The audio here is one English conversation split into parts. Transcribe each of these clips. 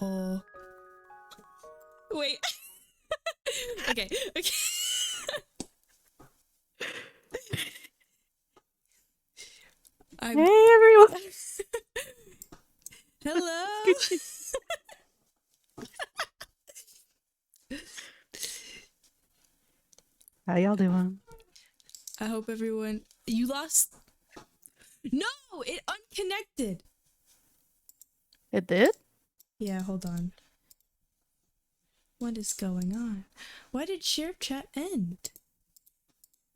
Oh. Wait. Okay. Hey everyone! Hello. How y'all doing? I hope everyone. You lost. No, it unconnected. It did? Yeah, hold on. What is going on? Why did share chat end?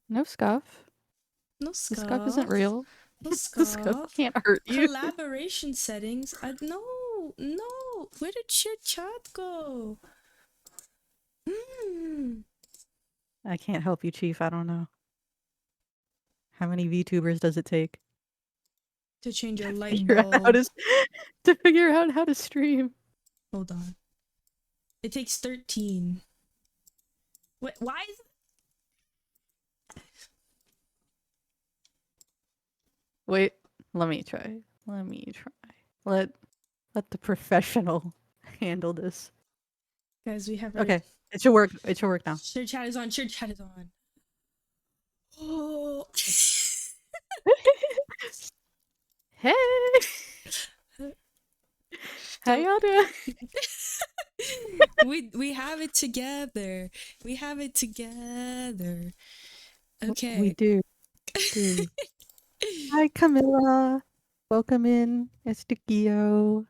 No scuff. No The scarf isn't scarf. real. No The scarf scarf. can't hurt you. Collaboration settings. No. Where did your chat go? I can't help you, Chief. I don't know. How many VTubers does it take To change your to light figure out how bulb. to figure out how to stream? Hold on. It takes 13. What? Why is Wait, let me try. Let the professional handle this. Guys, we have Okay, it should work. It should work now. Share chat is on. Share chat is on. Oh. Hey, how y'all doing? we have it together. We have it together. Okay. We do. Hi, Camilla. Welcome in, Estikio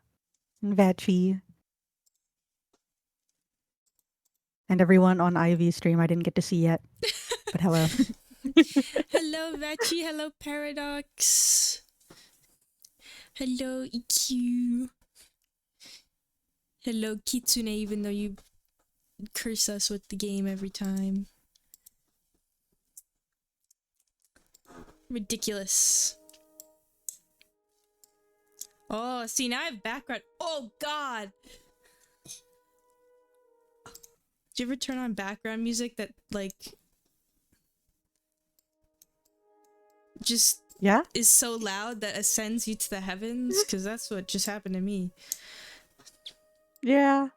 and Vachi. And everyone on Ivy's stream I didn't get to see yet. But hello. Hello, Vachi. Hello, Paradox. Hello, EQ. Hello, Kitsune, even though you curse us with the game every time. Ridiculous. Oh, see, now I have background. Oh, God. Do you ever turn on background music that, like, just Yeah? is so loud that ascends you to the heavens? Because that's what just happened to me. Yeah.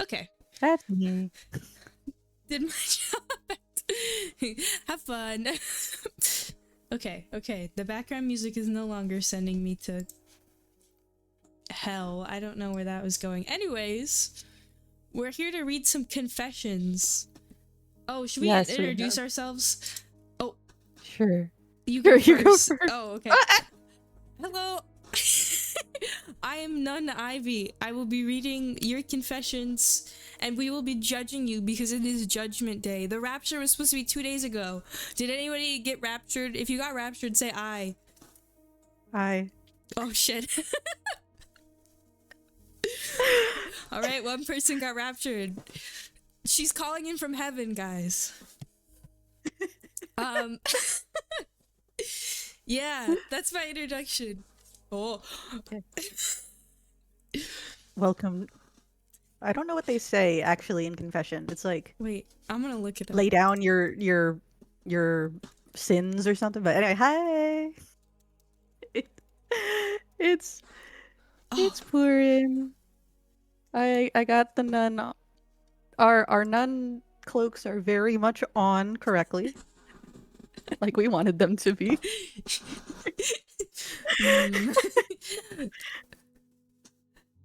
Okay. That's me. Did my job. Have fun. Okay. The background music is no longer sending me to hell. I don't know where that was going. Anyways, we're here to read some confessions. Oh, should we introduce ourselves? Oh. Sure. You go first. first. Oh, okay. Hello. I am Nun Ivy. I will be reading your confessions, and we will be judging you because it is Judgment Day. The rapture was supposed to be 2 days ago. Did anybody get raptured? If you got raptured, say I. Hi. Oh, shit. Alright, one person got raptured. She's calling in from heaven, guys. Yeah, that's my introduction. Oh. Okay. Welcome. I don't know what they say actually in confession. It's like, Wait, I'm gonna look it up. lay down your sins or something. But anyway, hi. It's Purim. I got the nun. Our nun cloaks are very much on correctly, like we wanted them to be.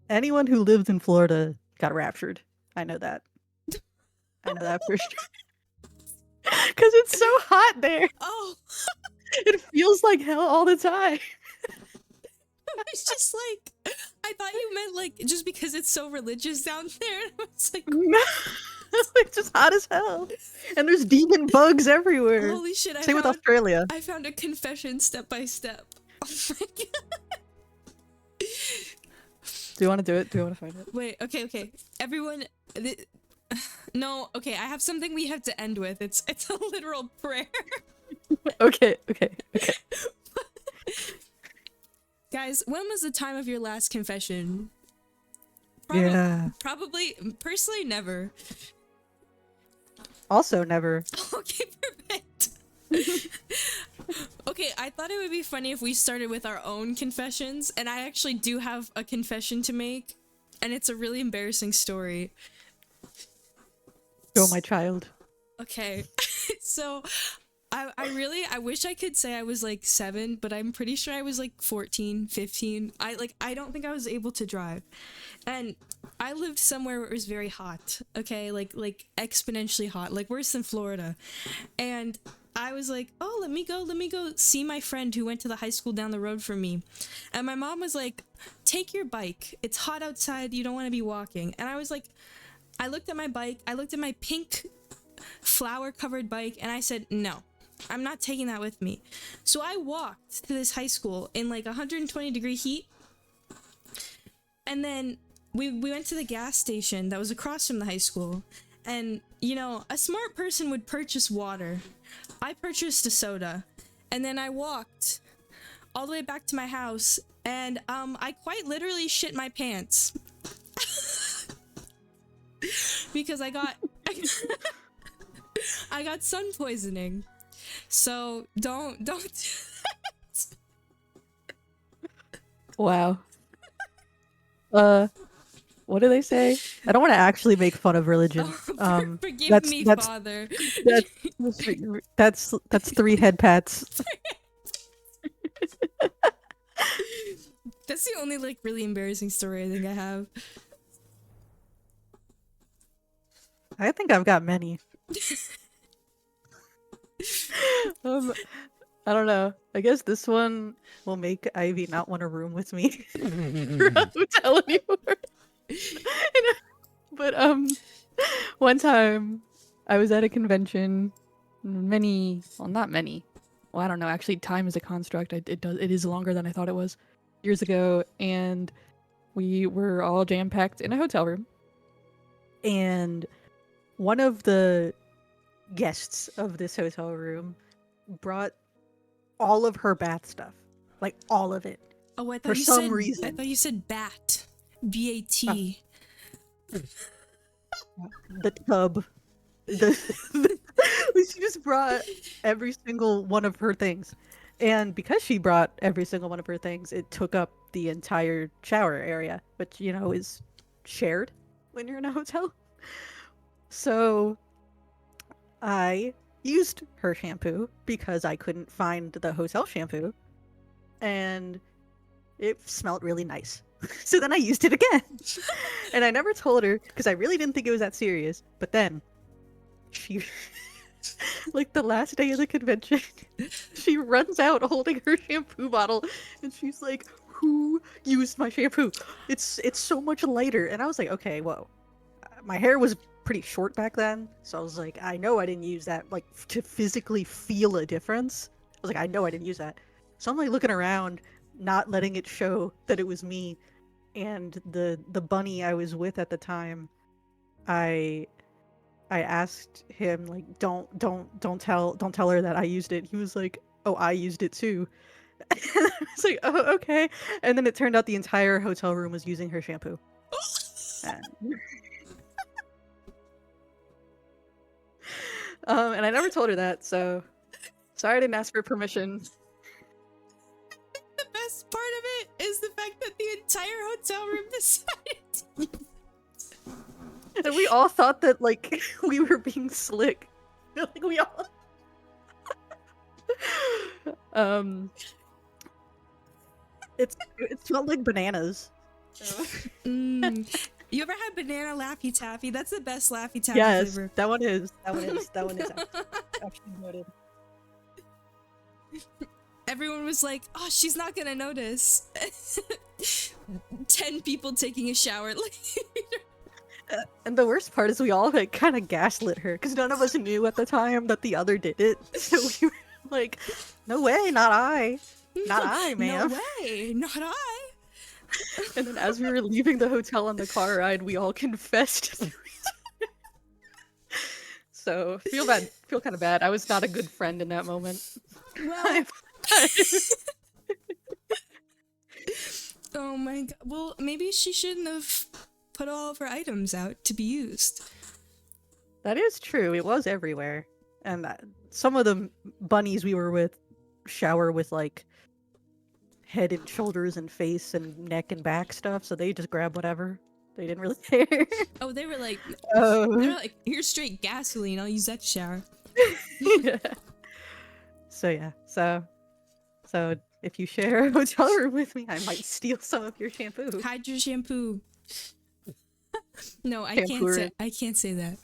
Anyone who lives in Florida got raptured. I know that. I know that for sure. Because it's so hot there. Oh. It feels like hell all the time. It's just like, I thought you meant like just because it's so religious down there. It's like, no. It's like just hot as hell, and there's demon bugs everywhere. holy shit! Same with Australia. I found a confession step by step. Oh my god! Do you want to do it? Do you want to find it? Wait. Okay. Everyone. No. Okay. I have something we have to end with. It's a literal prayer. Okay. Guys, when was the time of your last confession? Probably, personally, never. Also never. Okay, perfect. Okay, I thought it would be funny if we started with our own confessions, and I actually do have a confession to make, and it's a really embarrassing story. Go, my child. Okay, so I wish I could say I was like 7, but I'm pretty sure I was like 14, 15. I don't think I was able to drive. And I lived somewhere where it was very hot, okay? Like exponentially hot, like worse than Florida. And I was like, oh, let me go see my friend who went to the high school down the road from me. And my mom was like, take your bike. It's hot outside. You don't want to be walking. And I was like, I looked at my bike. I looked at my pink flower-covered bike, and I said, no. I'm not taking that with me. So I walked to this high school in like 120-degree heat. And then we went to the gas station that was across from the high school. And, you know, a smart person would purchase water. I purchased a soda. And then I walked all the way back to my house. And I quite literally shit my pants. Because I got I got sun poisoning. So don't do that. Wow. What do they say? I don't want to actually make fun of religion. Forgive me, Father. That's 3 head pats. That's the only like really embarrassing story I think I have. I think I've got many. I don't know. I guess this one will make Ivy not want to room with me for a hotel anymore. But one time I was at a convention. Not many. Well, I don't know. Actually, time is a construct. It is longer than I thought it was. Years ago, and we were all jam-packed in a hotel room. And one of the guests of this hotel room brought all of her bath stuff. Like, all of it. Oh, I thought for you some said, reason. I thought you said bat. B-A-T. The tub. She just brought every single one of her things. And because she brought every single one of her things, it took up the entire shower area, which, you know, is shared when you're in a hotel. So I used her shampoo because I couldn't find the hotel shampoo, and it smelled really nice. So then I used it again. And I never told her because I really didn't think it was that serious. But then she like the last day of the convention, she runs out holding her shampoo bottle, and she's like, "Who used my shampoo? It's so much lighter." And I was like, "Okay, whoa." My hair was pretty short back then, so I was like, I know I didn't use that, like, to physically feel a difference. I was like, I know I didn't use that. So I'm like looking around, not letting it show that it was me. And the bunny I was with at the time, I asked him, like, don't tell her that I used it. He was like, "Oh, I used it too." And I was like, "Oh, okay." And then it turned out the entire hotel room was using her shampoo. And I never told her that, so sorry I didn't ask for permission. The best part of it is the fact that the entire hotel room decided. And we all thought that, like, we were being slick. Like, we all... It smelled like bananas. You ever had banana Laffy Taffy? That's the best Laffy Taffy yes, flavor. that one is actually noted. Everyone was like, "Oh, she's not gonna notice." 10 people taking a shower later. And the worst part is we all, like, kind of gaslit her because none of us knew at the time that the other did it. So we were like, "No way, not I, not I, ma'am. No way, not I." And then as we were leaving the hotel on the car ride, we all confessed. So feel kind of bad. I was not a good friend in that moment. Well, oh my god. Well, maybe she shouldn't have put all of her items out to be used. That is true. It was everywhere. And some of the bunnies we were with shower with, like, head and shoulders and face and neck and back stuff, so they just grab whatever. They didn't really care. Oh, they were like, "Here's straight gasoline. I'll use that to shower." Yeah. So yeah. So if you share a hotel room with me, I might steal some of your shampoo. Hide your shampoo. No, I can't say that.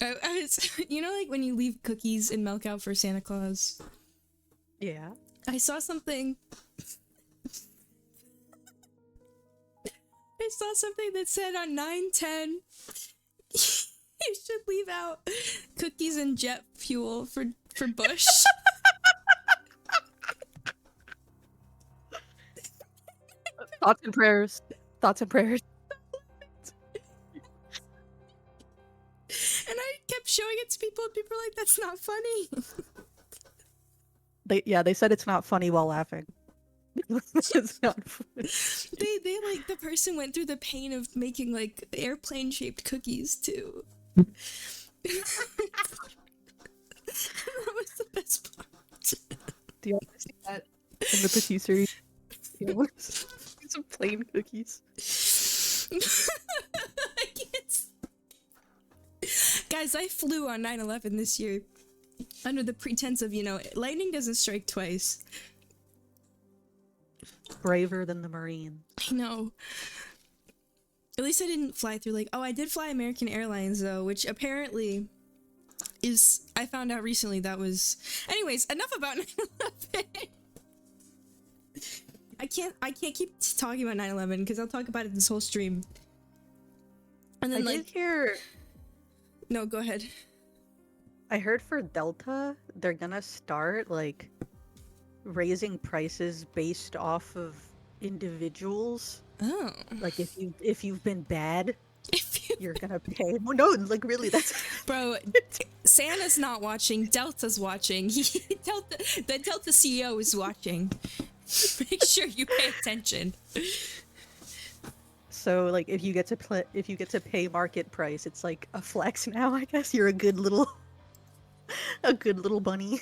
I was, you know, like when you leave cookies and milk out for Santa Claus? Yeah. I saw something. I saw something that said on 9/10, you should leave out cookies and jet fuel for for Bush. Thoughts and prayers. Thoughts and prayers. And I kept showing it to people, and people were like, "That's not funny." They said it's not funny while laughing. It's not funny. They like, the person went through the pain of making like airplane shaped cookies too. That was the best part. Do you want to see that in the patisserie? Some plain cookies. I can't. Guys, I flew on 9/11 this year under the pretense of, lightning doesn't strike twice. Braver than the Marine. I know. At least I didn't fly through I did fly American Airlines though, which apparently is, I found out recently that was, anyways, enough about 9/11. I can't keep talking about 9/11 because I'll talk about it this whole stream. And then I did hear. No, go ahead. I heard for Delta, they're gonna start raising prices based off of individuals. Oh. Like if you've been bad, you're gonna pay. Well, no, really, that's Bro, Santa's not watching. Delta's watching. The Delta CEO is watching. Make sure you pay attention. So if you get to pay market price, it's like a flex now. I guess you're a good little bunny.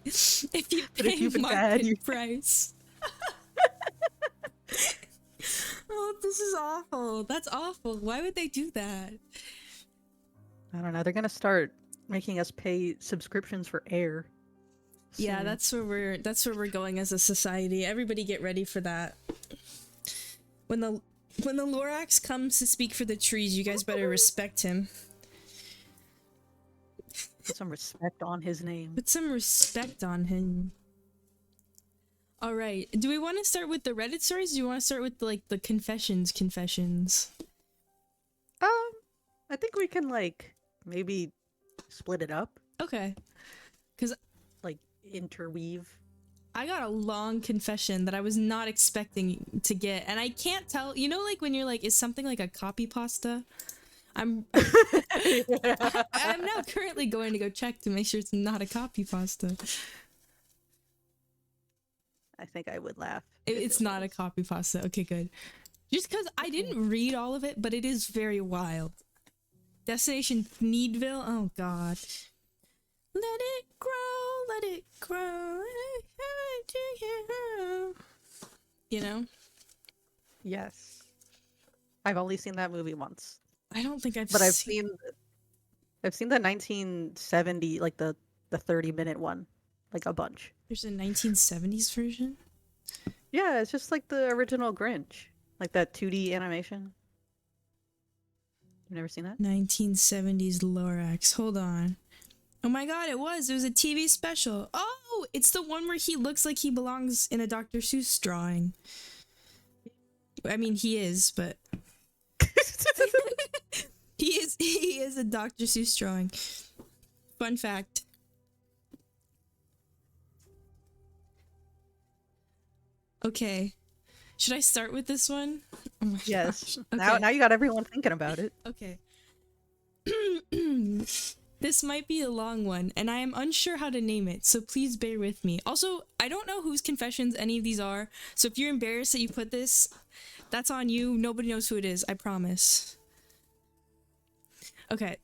If you But if pay you've been market bad, price. Oh, this is awful. That's awful. Why would they do that? I don't know. They're gonna start making us pay subscriptions for air. Yeah, soon. that's where we're going as a society. Everybody get ready for that. When the Lorax comes to speak for the trees, you guys better respect him. Put some respect on his name. Put some respect on him. All right. Do we want to start with the Reddit stories? Or do you want to start with the confessions? I think we can maybe split it up. Okay. Cuz Interweave. I got a long confession that I was not expecting to get, and I can't tell. When you're is something like a copy pasta? I'm now currently going to go check to make sure it's not a copy pasta. I think I would laugh. It's not a copy pasta. Okay, good. Just because I didn't read all of it, but it is very wild. Destination Thneedville. Oh God. Let it grow, let it grow. Yes. I've only seen that movie once. I don't think I've But I've seen seen the 1970, the 30-minute one, a bunch. There's a 1970s version? Yeah, it's just the original Grinch. That 2D animation. You've never seen that? 1970s Lorax. Hold on. Oh my God, it was a TV special. Oh, it's the one where he looks like he belongs in a Dr. Seuss drawing. I mean, he is, but he is a Dr. Seuss drawing. Fun fact. Okay. Should I start with this one? Oh my Yes. gosh. Okay. Now you got everyone thinking about it. Okay. This might be a long one, and I am unsure how to name it, so please bear with me. Also, I don't know whose confessions any of these are, so if you're embarrassed that you put this, that's on you. Nobody knows who it is, I promise. Okay.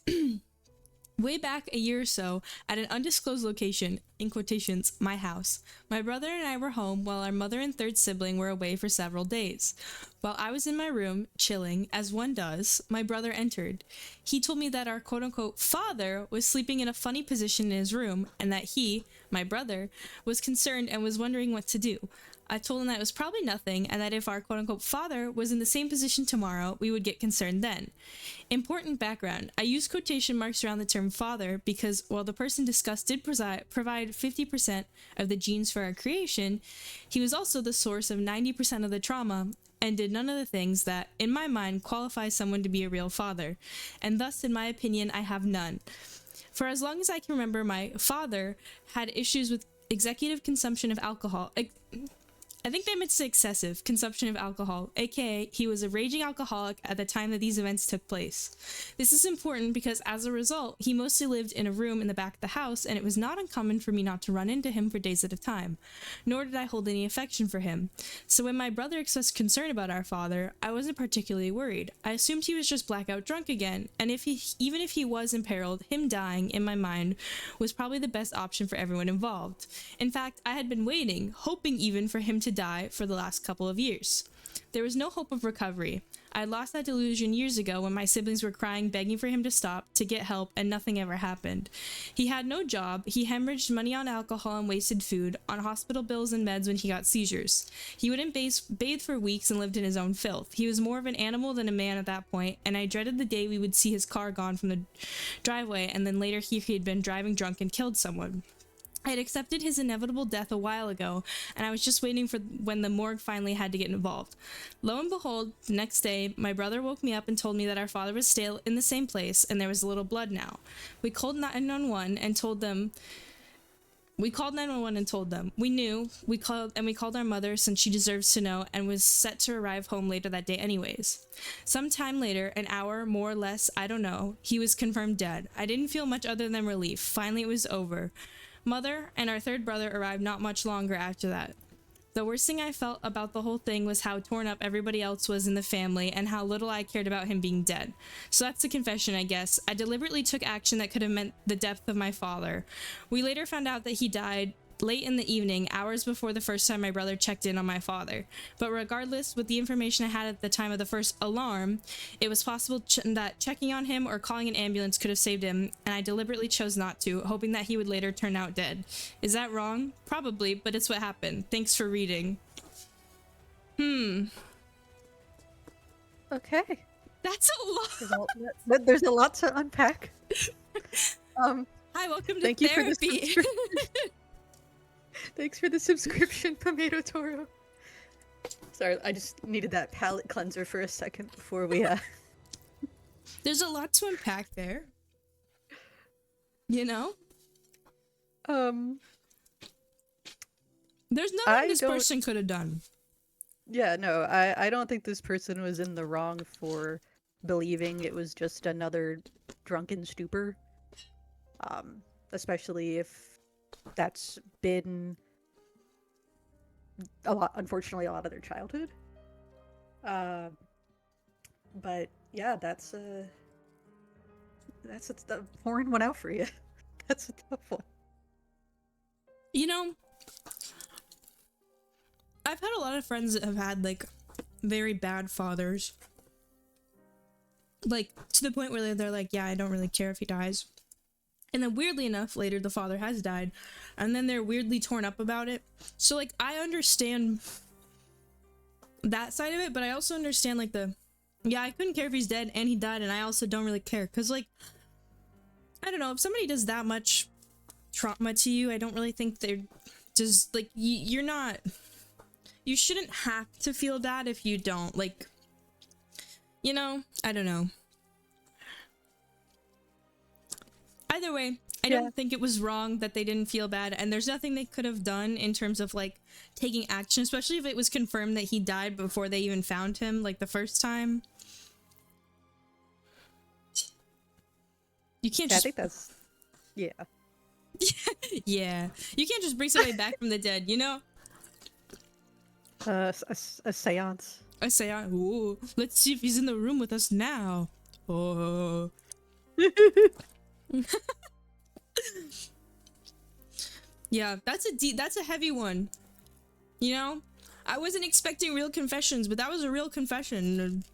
Way back a year or so, at an undisclosed location, in quotations, my house, my brother and I were home while our mother and third sibling were away for several days. While I was in my room, chilling, as one does, my brother entered. He told me that our quote-unquote father was sleeping in a funny position in his room, and that he, my brother, was concerned and was wondering what to do. I told him that it was probably nothing, and that if our quote-unquote father was in the same position tomorrow, we would get concerned then. Important background. I use quotation marks around the term father because while the person discussed did provide 50% of the genes for our creation, he was also the source of 90% of the trauma and did none of the things that, in my mind, qualify someone to be a real father. And thus, in my opinion, I have none. For as long as I can remember, my father had issues with executive consumption of alcohol. I think they meant to say excessive consumption of alcohol, aka he was a raging alcoholic at the time that these events took place. This is important because as a result, he mostly lived in a room in the back of the house, and it was not uncommon for me not to run into him for days at a time, nor did I hold any affection for him. So when my brother expressed concern about our father, I wasn't particularly worried. I assumed he was just blackout drunk again, and even if he was imperiled, him dying, in my mind, was probably the best option for everyone involved. In fact, I had been waiting, hoping even for him to die for the last couple of years. There was no hope of recovery. I lost that delusion years ago when my siblings were crying, begging for him to stop, to get help, and nothing ever happened. He had no job, he hemorrhaged money on alcohol and wasted food, on hospital bills and meds when he got seizures. He wouldn't bathe for weeks and lived in his own filth. He was more of an animal than a man at that point, and I dreaded the day we would see his car gone from the driveway, and then later he had been driving drunk and killed someone. I had accepted his inevitable death a while ago, and I was just waiting for when the morgue finally had to get involved. Lo and behold, the next day, my brother woke me up and told me that our father was still in the same place, and there was a little blood now. We called 911 and told them. We called 911 and told them. We knew. We called our mother since she deserves to know and was set to arrive home later that day anyways. Some time later, an hour, more or less, I don't know, he was confirmed dead. I didn't feel much other than relief. Finally, it was over. Mother and our third brother arrived not much longer after that. The worst thing I felt about the whole thing was how torn up everybody else was in the family and how little I cared about him being dead. So that's the confession, I guess. I deliberately took action that could have meant the death of my father. We later found out that he died late in the evening, hours before the first time my brother checked in on my father. But regardless, with the information I had at the time of the first alarm, it was possible that checking on him or calling an ambulance could have saved him, and I deliberately chose not to, hoping that he would later turn out dead. Is that wrong? Probably, but it's what happened. Thanks for reading. Okay. That's a lot. There's a lot to unpack. Hi, welcome to thank you therapy. For Thanks for the subscription, Tomato Toro. Sorry, I just needed that palate cleanser for a second before we There's a lot to unpack there. You know? There's nothing this person could have done. Yeah, no, I don't think this person was in the wrong for believing it was just another drunken stupor. Especially if that's been unfortunately a lot of their childhood. But yeah, that's the pouring one out for you. That's a tough one. You know, I've had a lot of friends that have had like very bad fathers. Like to the point where they're like, yeah, I don't really care if he dies. And then weirdly enough, later the father has died, and then they're weirdly torn up about it. So like, I understand that side of it, but I also understand like yeah, I couldn't care if he's dead and he died, and I also don't really care. Cause like, I don't know, if somebody does that much trauma to you, I don't really think they're just like, you shouldn't have to feel bad if you don't. Like, you know, I don't know. Either way, I don't think it was wrong that they didn't feel bad, and there's nothing they could have done in terms of like taking action, especially if it was confirmed that he died before they even found him, like the first time. You can't just... I think that's... Yeah. Yeah. You can't just bring somebody back from the dead, you know? A seance. A seance. Ooh, let's see if he's in the room with us now. Oh. Yeah, that's a heavy one. You know? I wasn't expecting real confessions, but that was a real confession.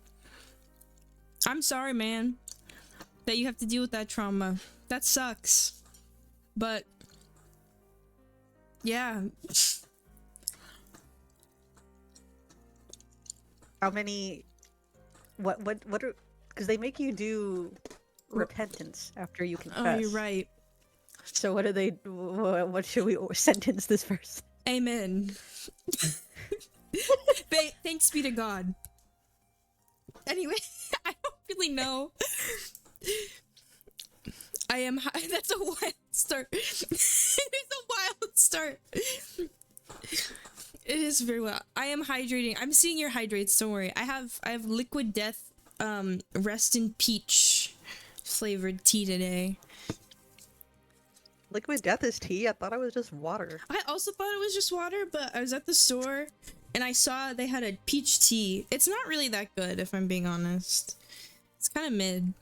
I'm sorry, man, that you have to deal with that trauma. That sucks. But yeah. How many what are, because they make you do repentance after you confess. Oh, you're right. So what should we sentence this person? Amen. Thanks be to God. Anyway, I don't really know. I am high. That's a wild start. It's a wild start. It is very well. I am hydrating. I'm seeing your hydrates. Don't worry. I have Liquid Death, Rest in Peach flavored tea today. Liquid Death is tea? I thought it was just water. I also thought it was just water, but I was at the store and I saw they had a peach tea. It's not really that good, if I'm being honest. It's kind of mid.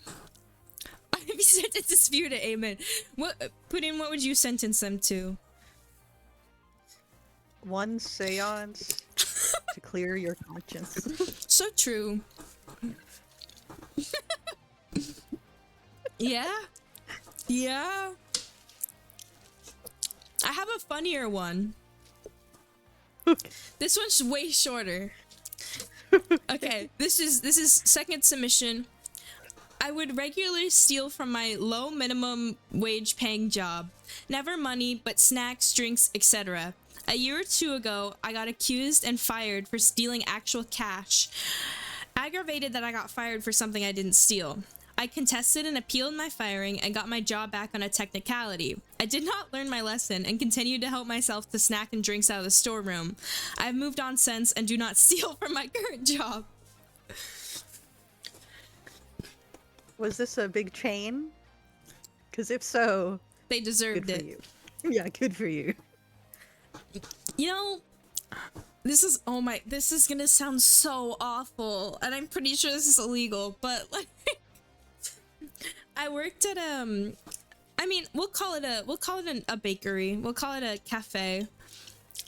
If you sentence this view to amen, what would you sentence them to? One seance to clear your conscience. So true. Yeah. Yeah. I have a funnier one. This one's way shorter. Okay, this is second submission. I would regularly steal from my low minimum wage paying job. Never money, but snacks, drinks, etc. A year or two ago, I got accused and fired for stealing actual cash. Aggravated that I got fired for something I didn't steal. I contested and appealed my firing and got my job back on a technicality. I did not learn my lesson and continued to help myself to snack and drinks out of the storeroom. I have moved on since and do not steal from my current job. Was this a big chain? Because if so, they deserved good for it. You. Yeah, good for you. You know, this is gonna sound so awful, and I'm pretty sure this is illegal, but like, I worked at I mean, we'll call it a bakery. We'll call it a cafe.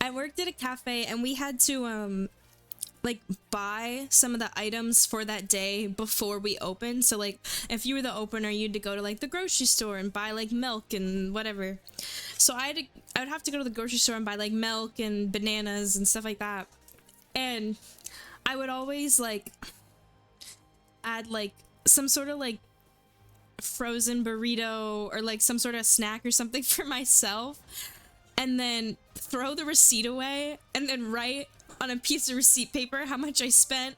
I worked at a cafe, and we had to like buy some of the items for that day before we opened. So like, if you were the opener, you'd to go to like the grocery store and buy like milk and whatever. So I would have to go to the grocery store and buy like milk and bananas and stuff like that. And I would always like add like some sort of like frozen burrito or like some sort of snack or something for myself, and then throw the receipt away and then write on a piece of receipt paper how much I spent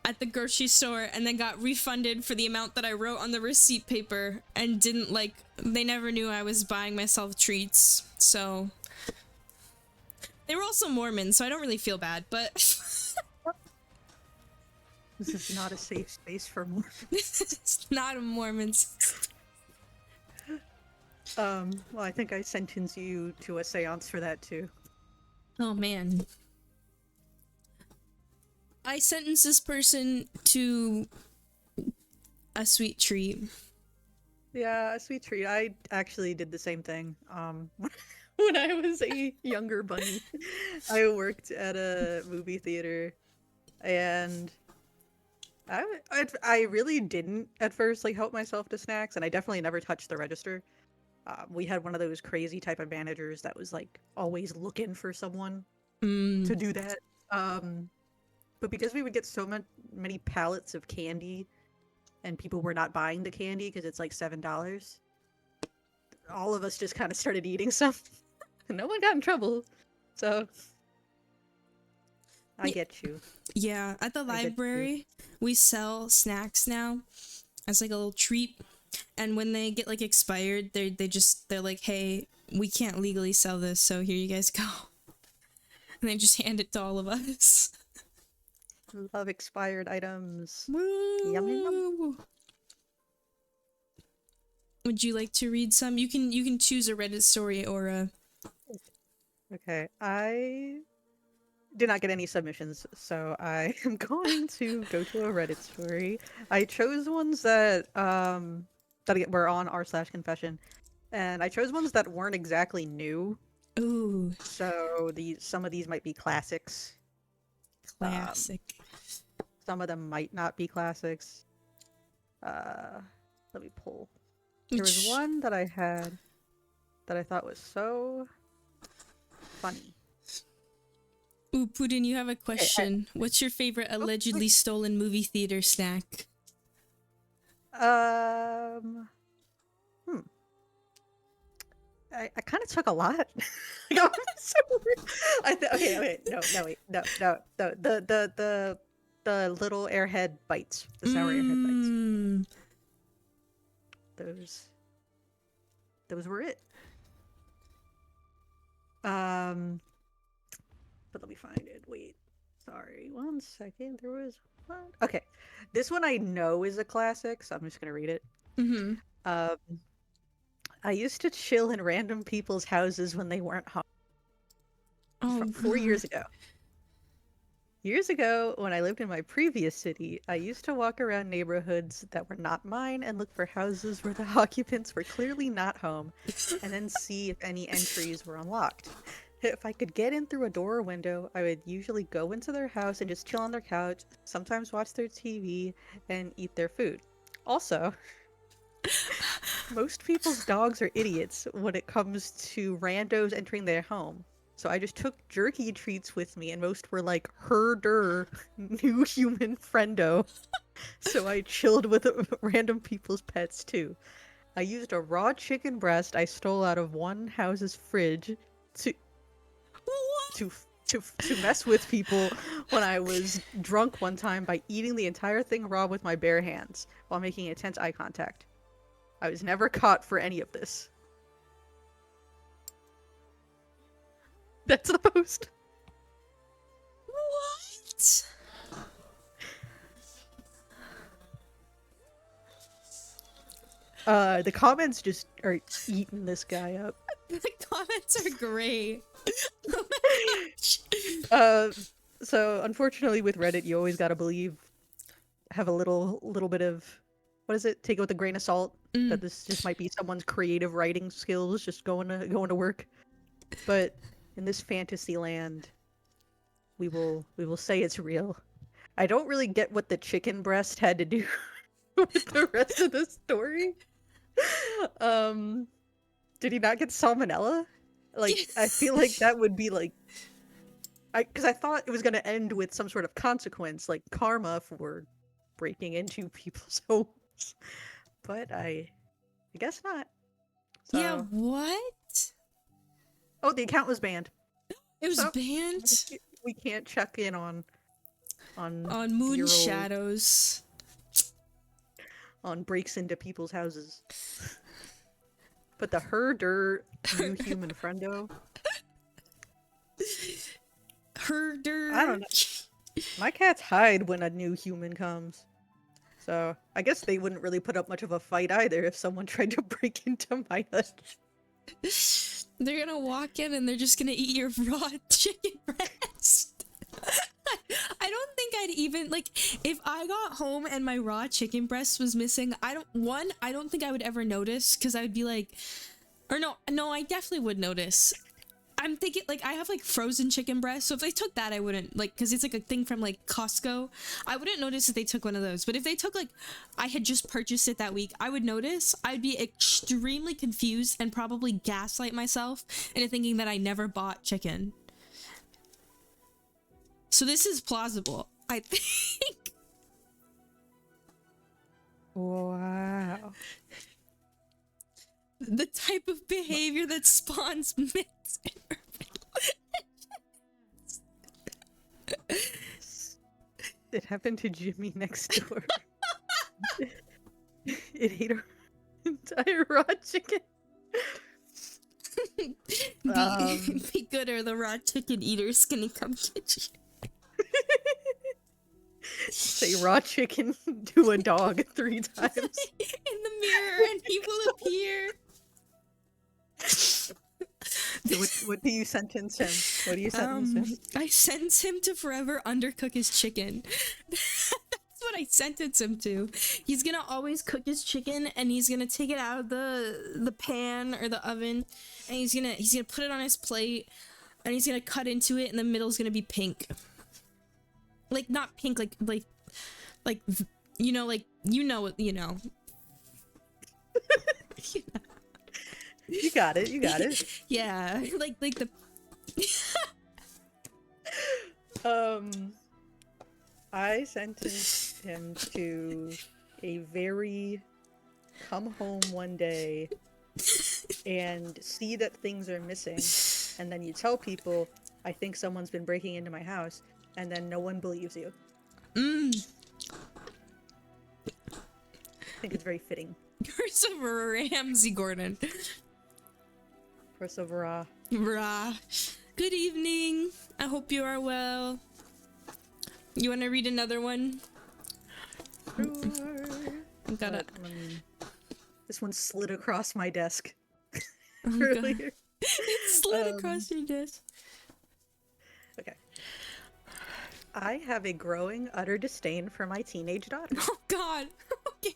at the grocery store, and then got refunded for the amount that I wrote on the receipt paper, and didn't like, they never knew I was buying myself treats. So they were also Mormons, so I don't really feel bad, but this is not a safe space for Mormons. It's not a Mormons. Well, I think I sentence you to a seance for that too. Oh man. I sentence this person to a sweet treat. Yeah, a sweet treat. I actually did the same thing. When I was a younger bunny, I worked at a movie theater, and I really didn't at first like help myself to snacks, and I definitely never touched the register. We had one of those crazy type of managers that was like always looking for someone to do that. But because we would get so many pallets of candy, and people were not buying the candy because it's like $7, all of us just kind of started eating some. And no one got in trouble. So I get you. Yeah, at the library, we sell snacks now as like a little treat. And when they get like expired, they're like, hey, we can't legally sell this, so here you guys go. And they just hand it to all of us. Love expired items. Woo! Yum, yum. Would you like to read some? You can choose a Reddit story or a... Okay, I did not get any submissions, so I am going to go to a Reddit story. I chose ones that were on r/confession, and I chose ones that weren't exactly new. Ooh. So some of these might be classics. Classic. Some of them might not be classics. Let me pull. There was one that I had that I thought was so funny. Ooh, Putin, you have a question. What's your favorite allegedly stolen movie theater snack? I kind of took a lot. Okay, no. The little airhead bites, the sour airhead bites. Those those were it. But let me find it. Wait. Sorry. 1 second. There was one. Okay. This one I know is a classic, so I'm just gonna read it. Mm-hmm. I used to chill in random people's houses when they weren't home. Oh, From 4 years ago. Years ago, when I lived in my previous city, I used to walk around neighborhoods that were not mine and look for houses where the occupants were clearly not home, and then see if any entries were unlocked. If I could get in through a door or window, I would usually go into their house and just chill on their couch, sometimes watch their TV, and eat their food. Also, most people's dogs are idiots when it comes to randos entering their home. So I just took jerky treats with me, and most were like herder, new human friendo. So I chilled with random people's pets too. I used a raw chicken breast I stole out of one house's fridge to to to mess with people when I was drunk one time by eating the entire thing raw with my bare hands while making intense eye contact. I was never caught for any of this. That's the post. What? The comments just are eating this guy up. The comments are great. So unfortunately with Reddit, you always gotta have a little bit of, what is it? Take it with a grain of salt. That this just might be someone's creative writing skills just going to work. But in this fantasy land, we will say it's real. I don't really get what the chicken breast had to do with the rest of the story. Did he not get salmonella? Like, I feel like that would be like, because I thought it was gonna end with some sort of consequence, like karma for breaking into people's homes, but I guess not. So... Yeah, what? Oh, the account was banned. It was banned? We can't check in on Moon Shadows. On breaks into people's houses. But the herder, new human friendo. Herder. I don't know. My cats hide when a new human comes. So I guess they wouldn't really put up much of a fight either if someone tried to break into my hutch. They're gonna walk in and they're just gonna eat your raw chicken breast. I don't think I'd even, like, if I got home and my raw chicken breast was missing, I don't think I would ever notice, because I would be like, or no, I definitely would notice. I'm thinking, like, I have, like, frozen chicken breast, so if they took that, I wouldn't, like, because it's, like, a thing from, like, Costco. I wouldn't notice if they took one of those, but if they took, like, I had just purchased it that week, I would notice. I'd be extremely confused and probably gaslight myself into thinking that I never bought chicken. So this is plausible, I think. Wow. The type of behavior that spawns myths in urban legends. It happened to Jimmy next door. It ate our entire raw chicken. Be good or the raw chicken eater's gonna come get you. Say raw chicken to a dog 3 times. In the mirror and he will appear. What do you sentence him? What do you sentence him? I sentence him to forever undercook his chicken. That's what I sentence him to. He's gonna always cook his chicken and he's gonna take it out of the pan or the oven and he's gonna put it on his plate and he's gonna cut into it and the middle's gonna be pink. Like, not pink, like, you know, like, you know. You got it, you got it. Yeah, like the... I sentenced him to a very come home one day and see that things are missing, and then you tell people, I think someone's been breaking into my house, and then no one believes you. I think it's very fitting. Christopher Ramsey Gordon. First over Rah. Good evening. I hope you are well. You want to read another one? I gotta. This one slid across my desk Oh, earlier. God. It slid across your desk. Okay. I have a growing, utter disdain for my teenage daughter. Oh, God. Okay.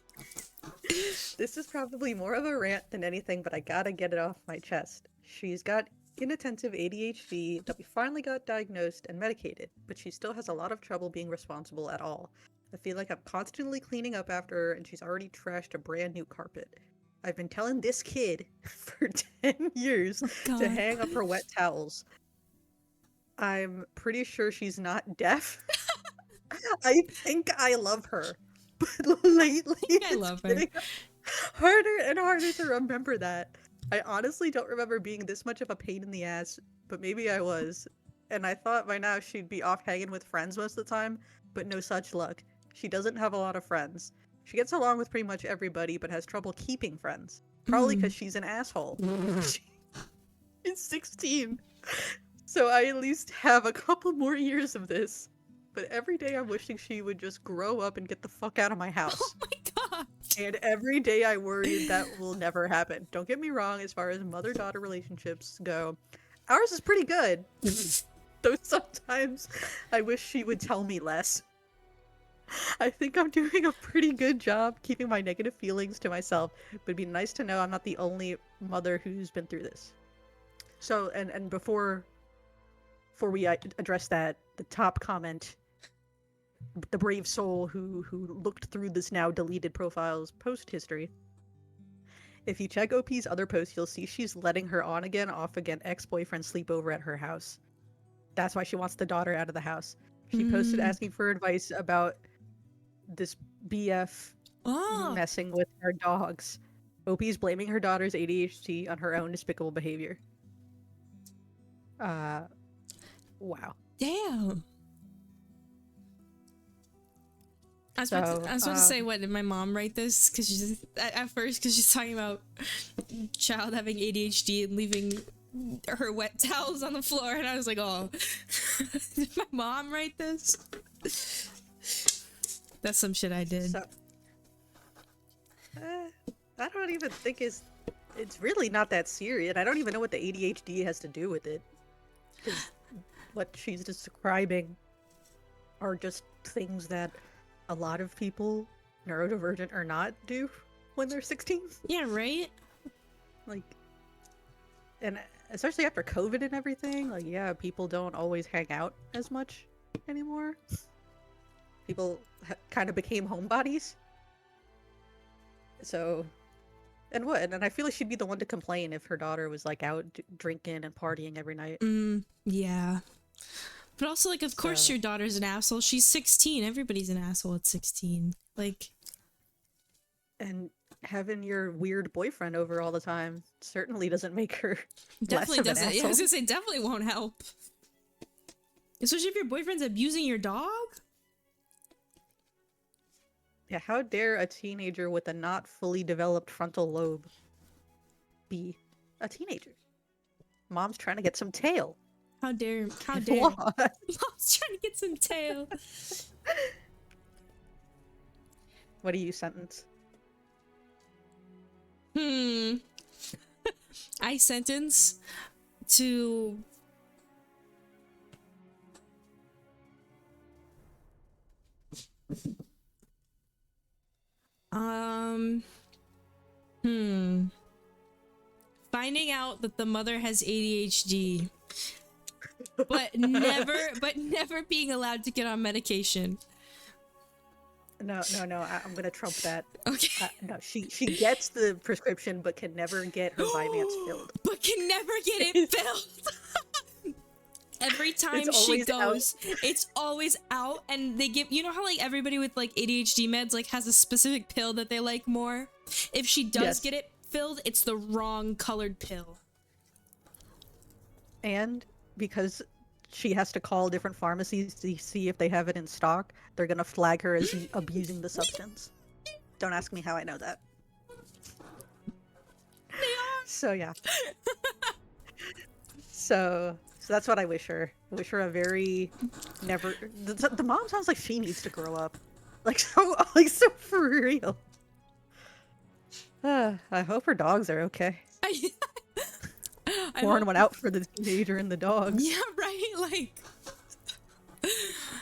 This is probably more of a rant than anything, but I gotta get it off my chest. She's got inattentive ADHD that we finally got diagnosed and medicated, but she still has a lot of trouble being responsible at all. I feel like I'm constantly cleaning up after her, and she's already trashed a brand new carpet. I've been telling this kid for 10 years to hang up her wet towels. I'm pretty sure she's not deaf. I think I love her, but lately I love her. getting harder and harder to remember that. I honestly don't remember being this much of a pain in the ass, but maybe I was. And I thought by now she'd be off hanging with friends most of the time, but no such luck. She doesn't have a lot of friends. She gets along with pretty much everybody, but has trouble keeping friends. Probably because she's an asshole. She's 16. So I at least have a couple more years of this. But every day I'm wishing she would just grow up and get the fuck out of my house. Oh my God. And every day I worry that will never happen. Don't get me wrong, as far as mother-daughter relationships go, ours is pretty good. Though sometimes I wish she would tell me less. I think I'm doing a pretty good job keeping my negative feelings to myself, but it'd be nice to know I'm not the only mother who's been through this. So, and before we address that, the top comment, the brave soul who looked through this now deleted profile's post history. If you check OP's other posts, you'll see she's letting her on again, off again ex-boyfriend sleep over at her house. That's why she wants the daughter out of the house. She posted asking for advice about this BF messing with her dogs. OP's blaming her daughter's ADHD on her own despicable behavior. Wow. Damn. I was about to say, what, did my mom write this? Because she's at first, because she's talking about child having ADHD and leaving her wet towels on the floor, and I was like, oh, did my mom write this? That's some shit I did. So, I don't even think it's really not that serious. I don't even know what the ADHD has to do with it. 'Cause what she's describing are just things that a lot of people, neurodivergent or not, do when they're 16. Yeah, right? Like, and especially after COVID and everything, like, yeah, people don't always hang out as much anymore. People kind of became homebodies. So, and I feel like she'd be the one to complain if her daughter was, like, out drinking and partying every night. Yeah. But also, like, of course your daughter's an asshole. She's 16. Everybody's an asshole at 16. Like... And having your weird boyfriend over all the time certainly doesn't make her definitely less of doesn't. an asshole. Yeah, I was gonna say, definitely won't help. Especially if your boyfriend's abusing your dog? Yeah, how dare a teenager with a not fully developed frontal lobe be a teenager? Mom's trying to get some tail. How dare. What? Mom's trying to get some tail. What do you sentence? I sentence to... Finding out that the mother has ADHD, but never being allowed to get on medication. No, I'm gonna trump that. Okay. No, she gets the prescription, but can never get her Vyvanse filled. But can never get it filled. Every time she goes, it's always out, and they give, you know how like everybody with like ADHD meds like has a specific pill that they like more? If she does get it filled, it's the wrong colored pill. And because she has to call different pharmacies to see if they have it in stock, they're gonna flag her as abusing the substance. Don't ask me how I know that. They are. So yeah. So that's what I wish her. I wish her a very never. The mom sounds like she needs to grow up, like so for real. I hope her dogs are okay. I Pouring hope- one out for the teenager and the dogs. Yeah, right. Like,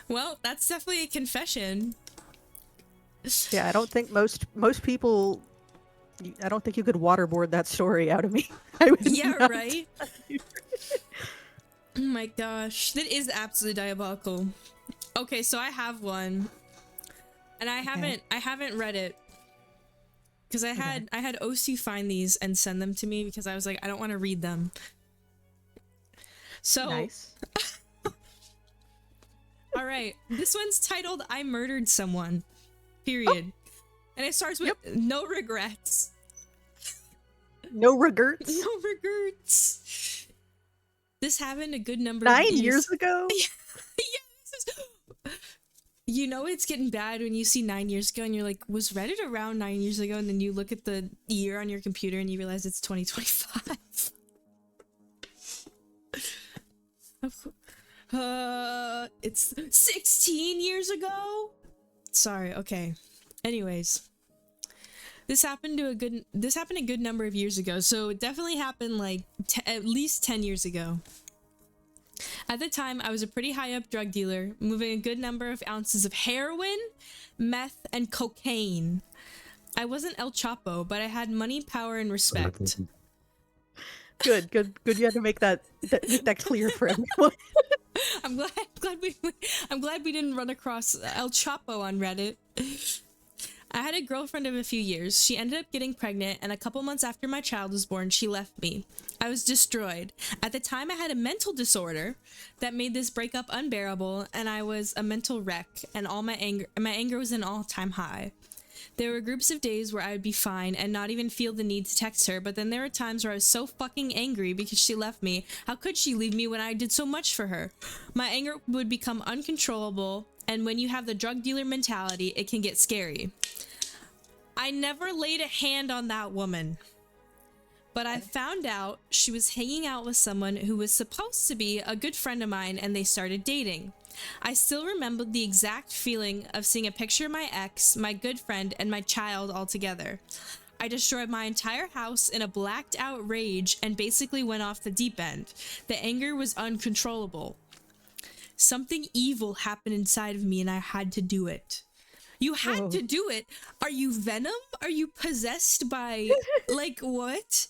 well, that's definitely a confession. Yeah, I don't think most people. I don't think you could waterboard that story out of me. I would Yeah, not. right. Oh my gosh, that is absolutely diabolical. Okay, so I have one, and I haven't read it because I had OC find these and send them to me because I was like, I don't want to read them. So Nice. all right, this one's titled "I Murdered Someone," period, and it starts with no regrets. No regrets. No regrets. This happened a good number 9 of years ago. You know it's getting bad when you see 9 years ago and you're like, was Reddit around 9 years ago? And then you look at the year on your computer and you realize it's 2025. It's 16 years ago. Sorry. Okay. Anyways, this happened a good number of years ago. So it definitely happened like at least 10 years ago. At the time, I was a pretty high up drug dealer, moving a good number of ounces of heroin, meth, and cocaine. I wasn't El Chapo, but I had money, power, and respect. Good. You had to make that clear for everyone. I'm glad we didn't run across El Chapo on Reddit. I had a girlfriend of a few years. She ended up getting pregnant, and a couple months after my child was born, she left me. I was destroyed. At the time, I had a mental disorder that made this breakup unbearable, and I was a mental wreck, and my anger was an all-time high. There were groups of days where I would be fine and not even feel the need to text her, but then there were times where I was so fucking angry because she left me. How could she leave me when I did so much for her? My anger would become uncontrollable, and when you have the drug dealer mentality, it can get scary. I never laid a hand on that woman, but I found out she was hanging out with someone who was supposed to be a good friend of mine, and they started dating. I still remember the exact feeling of seeing a picture of my ex, my good friend, and my child all together. I destroyed my entire house in a blacked out rage and basically went off the deep end. The anger was uncontrollable. Something evil happened inside of me and I had to do it. You had to do it? Are you Venom? Are you possessed by, like, what?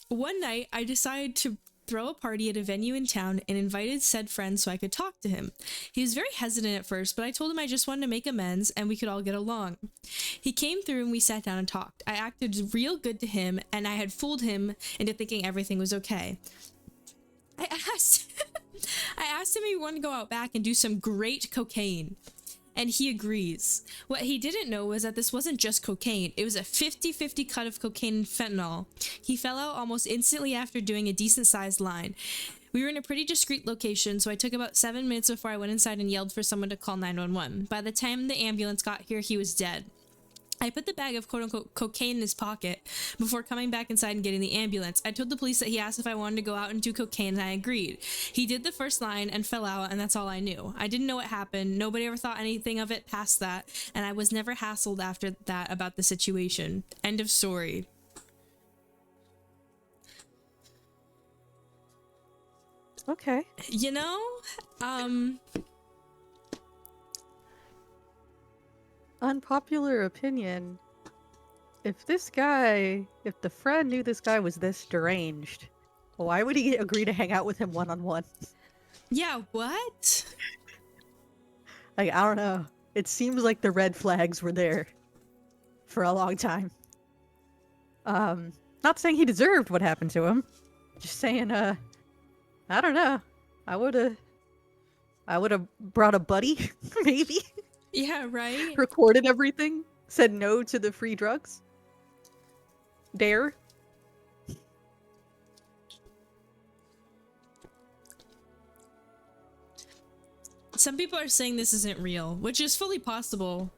One night, I decided to throw a party at a venue in town and invited said friend so I could talk to him. He was very hesitant at first, but I told him I just wanted to make amends and we could all get along. He came through and we sat down and talked. I acted real good to him and I had fooled him into thinking everything was okay. I asked him if he wanted to go out back and do some great cocaine. And he agrees. What he didn't know was that this wasn't just cocaine. It was a 50-50 cut of cocaine and fentanyl. He fell out almost instantly after doing a decent-sized line. We were in a pretty discreet location, so I took about 7 minutes before I went inside and yelled for someone to call 911. By the time the ambulance got here, he was dead. I put the bag of quote-unquote cocaine in his pocket before coming back inside and getting the ambulance. I told the police that he asked if I wanted to go out and do cocaine, and I agreed. He did the first line and fell out, and that's all I knew. I didn't know what happened. Nobody ever thought anything of it past that, and I was never hassled after that about the situation. End of story. Okay. You know, Unpopular opinion. If the friend knew this guy was this deranged, why would he agree to hang out with him one-on-one? yeah, what? Like, I don't know. It seems like the red flags were there for a long time. Not saying he deserved what happened to him. Just saying, I don't know. I would've brought a buddy, maybe. Yeah, right? Recorded everything. Said no to the free drugs. Dare. Some people are saying this isn't real, which is fully possible.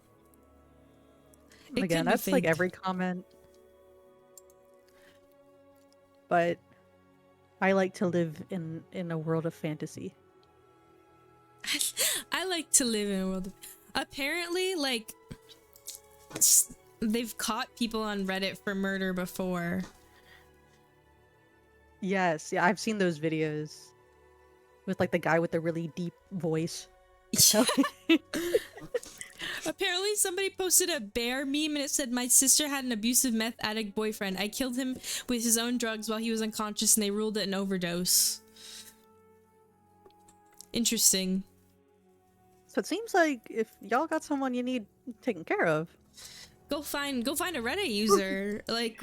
It Again, could be that's like fake. every comment. But I like to live in a world of fantasy. I like to live in a world. Apparently, like, they've caught people on Reddit for murder before. Yes, yeah, I've seen those videos with like the guy with the really deep voice. Apparently, somebody posted a bear meme and it said, "My sister had an abusive meth addict boyfriend. I killed him with his own drugs while he was unconscious and they ruled it an overdose." Interesting. So it seems like if y'all got someone you need taken care of, go find a Reddit user. Like,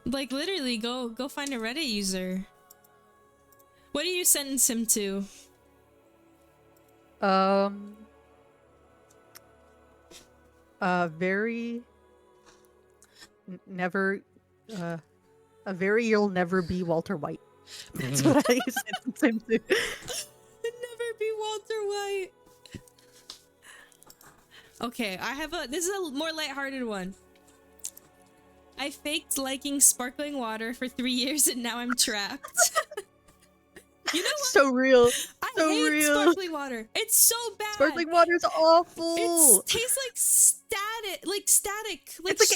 like literally go find a Reddit user. What do you sentence him to? very never a very you'll never be Walter White. That's what I sentence him to. Never be Walter White. Okay, this is a more lighthearted one. I faked liking sparkling water for 3 years and now I'm trapped. You know what? So real. I so hate real. sparkling water. It's so bad. Sparkling water is awful. It tastes like static. It's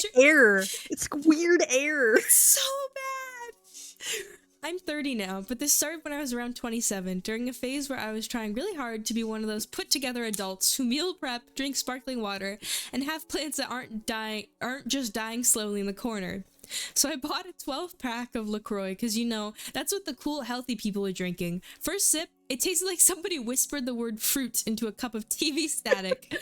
like air. It's weird air. It's so bad. I'm 30 now, but this started when I was around 27, during a phase where I was trying really hard to be one of those put-together adults who meal prep, drink sparkling water, and have plants that aren't just dying slowly in the corner. So I bought a 12-pack of LaCroix because, you know, that's what the cool, healthy people are drinking. First sip, it tasted like somebody whispered the word fruit into a cup of TV static.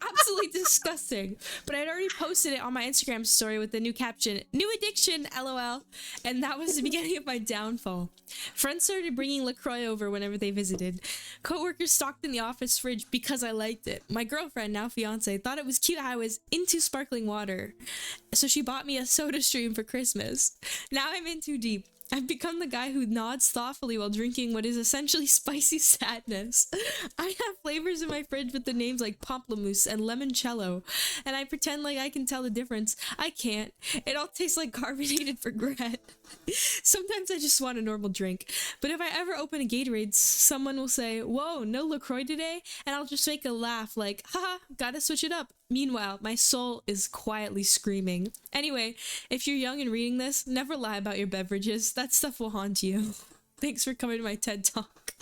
Absolutely disgusting. But I'd already posted it on my Instagram story with the new caption, "New addiction, LOL." And that was the beginning of my downfall. Friends started bringing LaCroix over whenever they visited. Coworkers stocked in the office fridge because I liked it. My girlfriend, now fiance, thought it was cute how I was into sparkling water. So she bought me a soda stream for Christmas. Now I'm in too deep. I've become the guy who nods thoughtfully while drinking what is essentially spicy sadness. I have flavors in my fridge with the names like pamplemousse and limoncello, and I pretend like I can tell the difference. I can't. It all tastes like carbonated regret. Sometimes I just want a normal drink, but if I ever open a Gatorade, someone will say, "Whoa, no LaCroix today?" And I'll just make a laugh like, "Haha, gotta switch it up." Meanwhile, my soul is quietly screaming. Anyway, if you're young and reading this, never lie about your beverages. That stuff will haunt you. Thanks for coming to my TED Talk.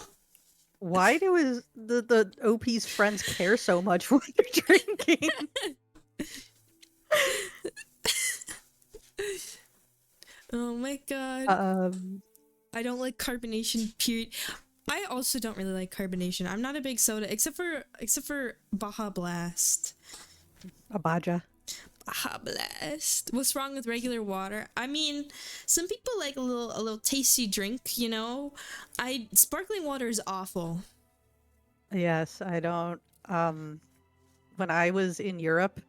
Why do the OP's friends care so much when they're drinking? Oh my god. I don't like carbonation, period. I also don't really like carbonation. I'm not a big soda, except for Baja Blast. Abaja. Baja Blast. What's wrong with regular water? I mean, some people like a little tasty drink, you know? Sparkling water is awful. Yes, I don't. When I was in Europe,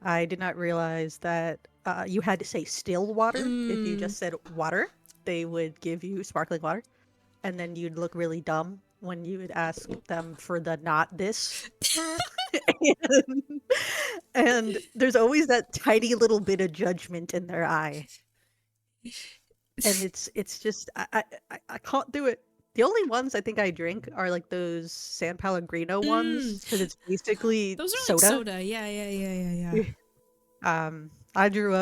I did not realize that you had to say still water. If you just said water, they would give you sparkling water. And then you'd look really dumb when you would ask them for the not this. and there's always that tiny little bit of judgment in their eye. And it's just I can't do it. The only ones I think I drink are like those San Pellegrino ones because it's basically those are soda. Like soda. Yeah. I grew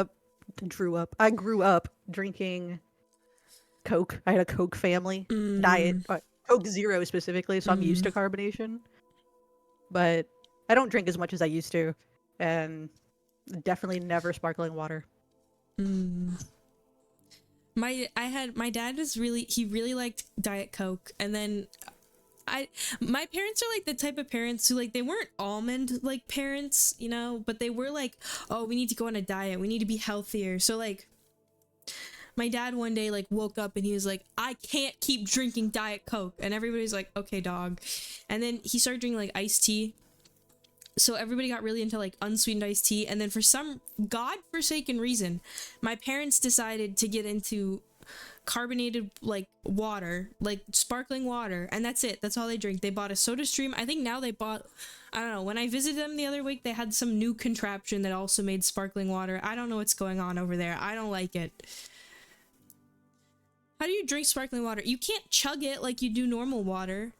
up drinking Coke. I had a Coke family diet, Coke Zero specifically, so I'm used to carbonation. But I don't drink as much as I used to, and definitely never sparkling water. My dad really liked Diet Coke, and then my parents are like the type of parents who like they weren't almond like parents, you know, but they were like, "Oh, we need to go on a diet. We need to be healthier." So like my dad one day like woke up and he was like, "I can't keep drinking Diet Coke." And everybody's like, "Okay, dog." And then he started drinking like iced tea. So everybody got really into like unsweetened iced tea. And then for some godforsaken reason, my parents decided to get into carbonated like water, like sparkling water, and that's it. That's all they drink. They bought a soda stream. I think now they bought, I don't know, when I visited them the other week, they had some new contraption that also made sparkling water. I don't know what's going on over there. I don't like it. How do you drink sparkling water? You can't chug it like you do normal water.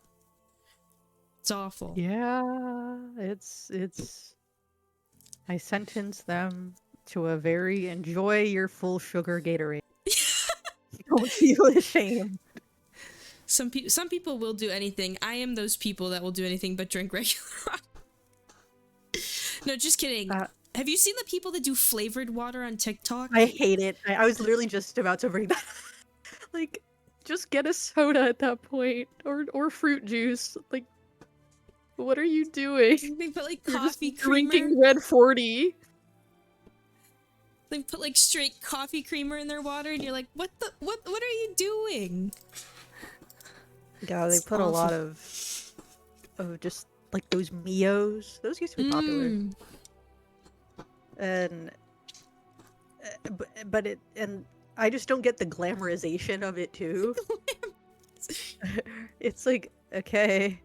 It's awful. Yeah, it's I sentence them to a very enjoy your full sugar Gatorade. Don't feel ashamed. Some people will do anything. I am those people that will do anything but drink regular water. No, just kidding. Have you seen the people that do flavored water on TikTok? I hate it. I was literally just about to bring that up. Like, just get a soda at that point, or fruit juice. Like, what are you doing? They put like You're coffee just creamer. drinking Red 40. They put like straight coffee creamer in their water, and you're like, what are you doing? Yeah, they put a lot of just like those Mios. Those used to be popular. And but it, and I just don't get the glamorization of it too. It's like, okay,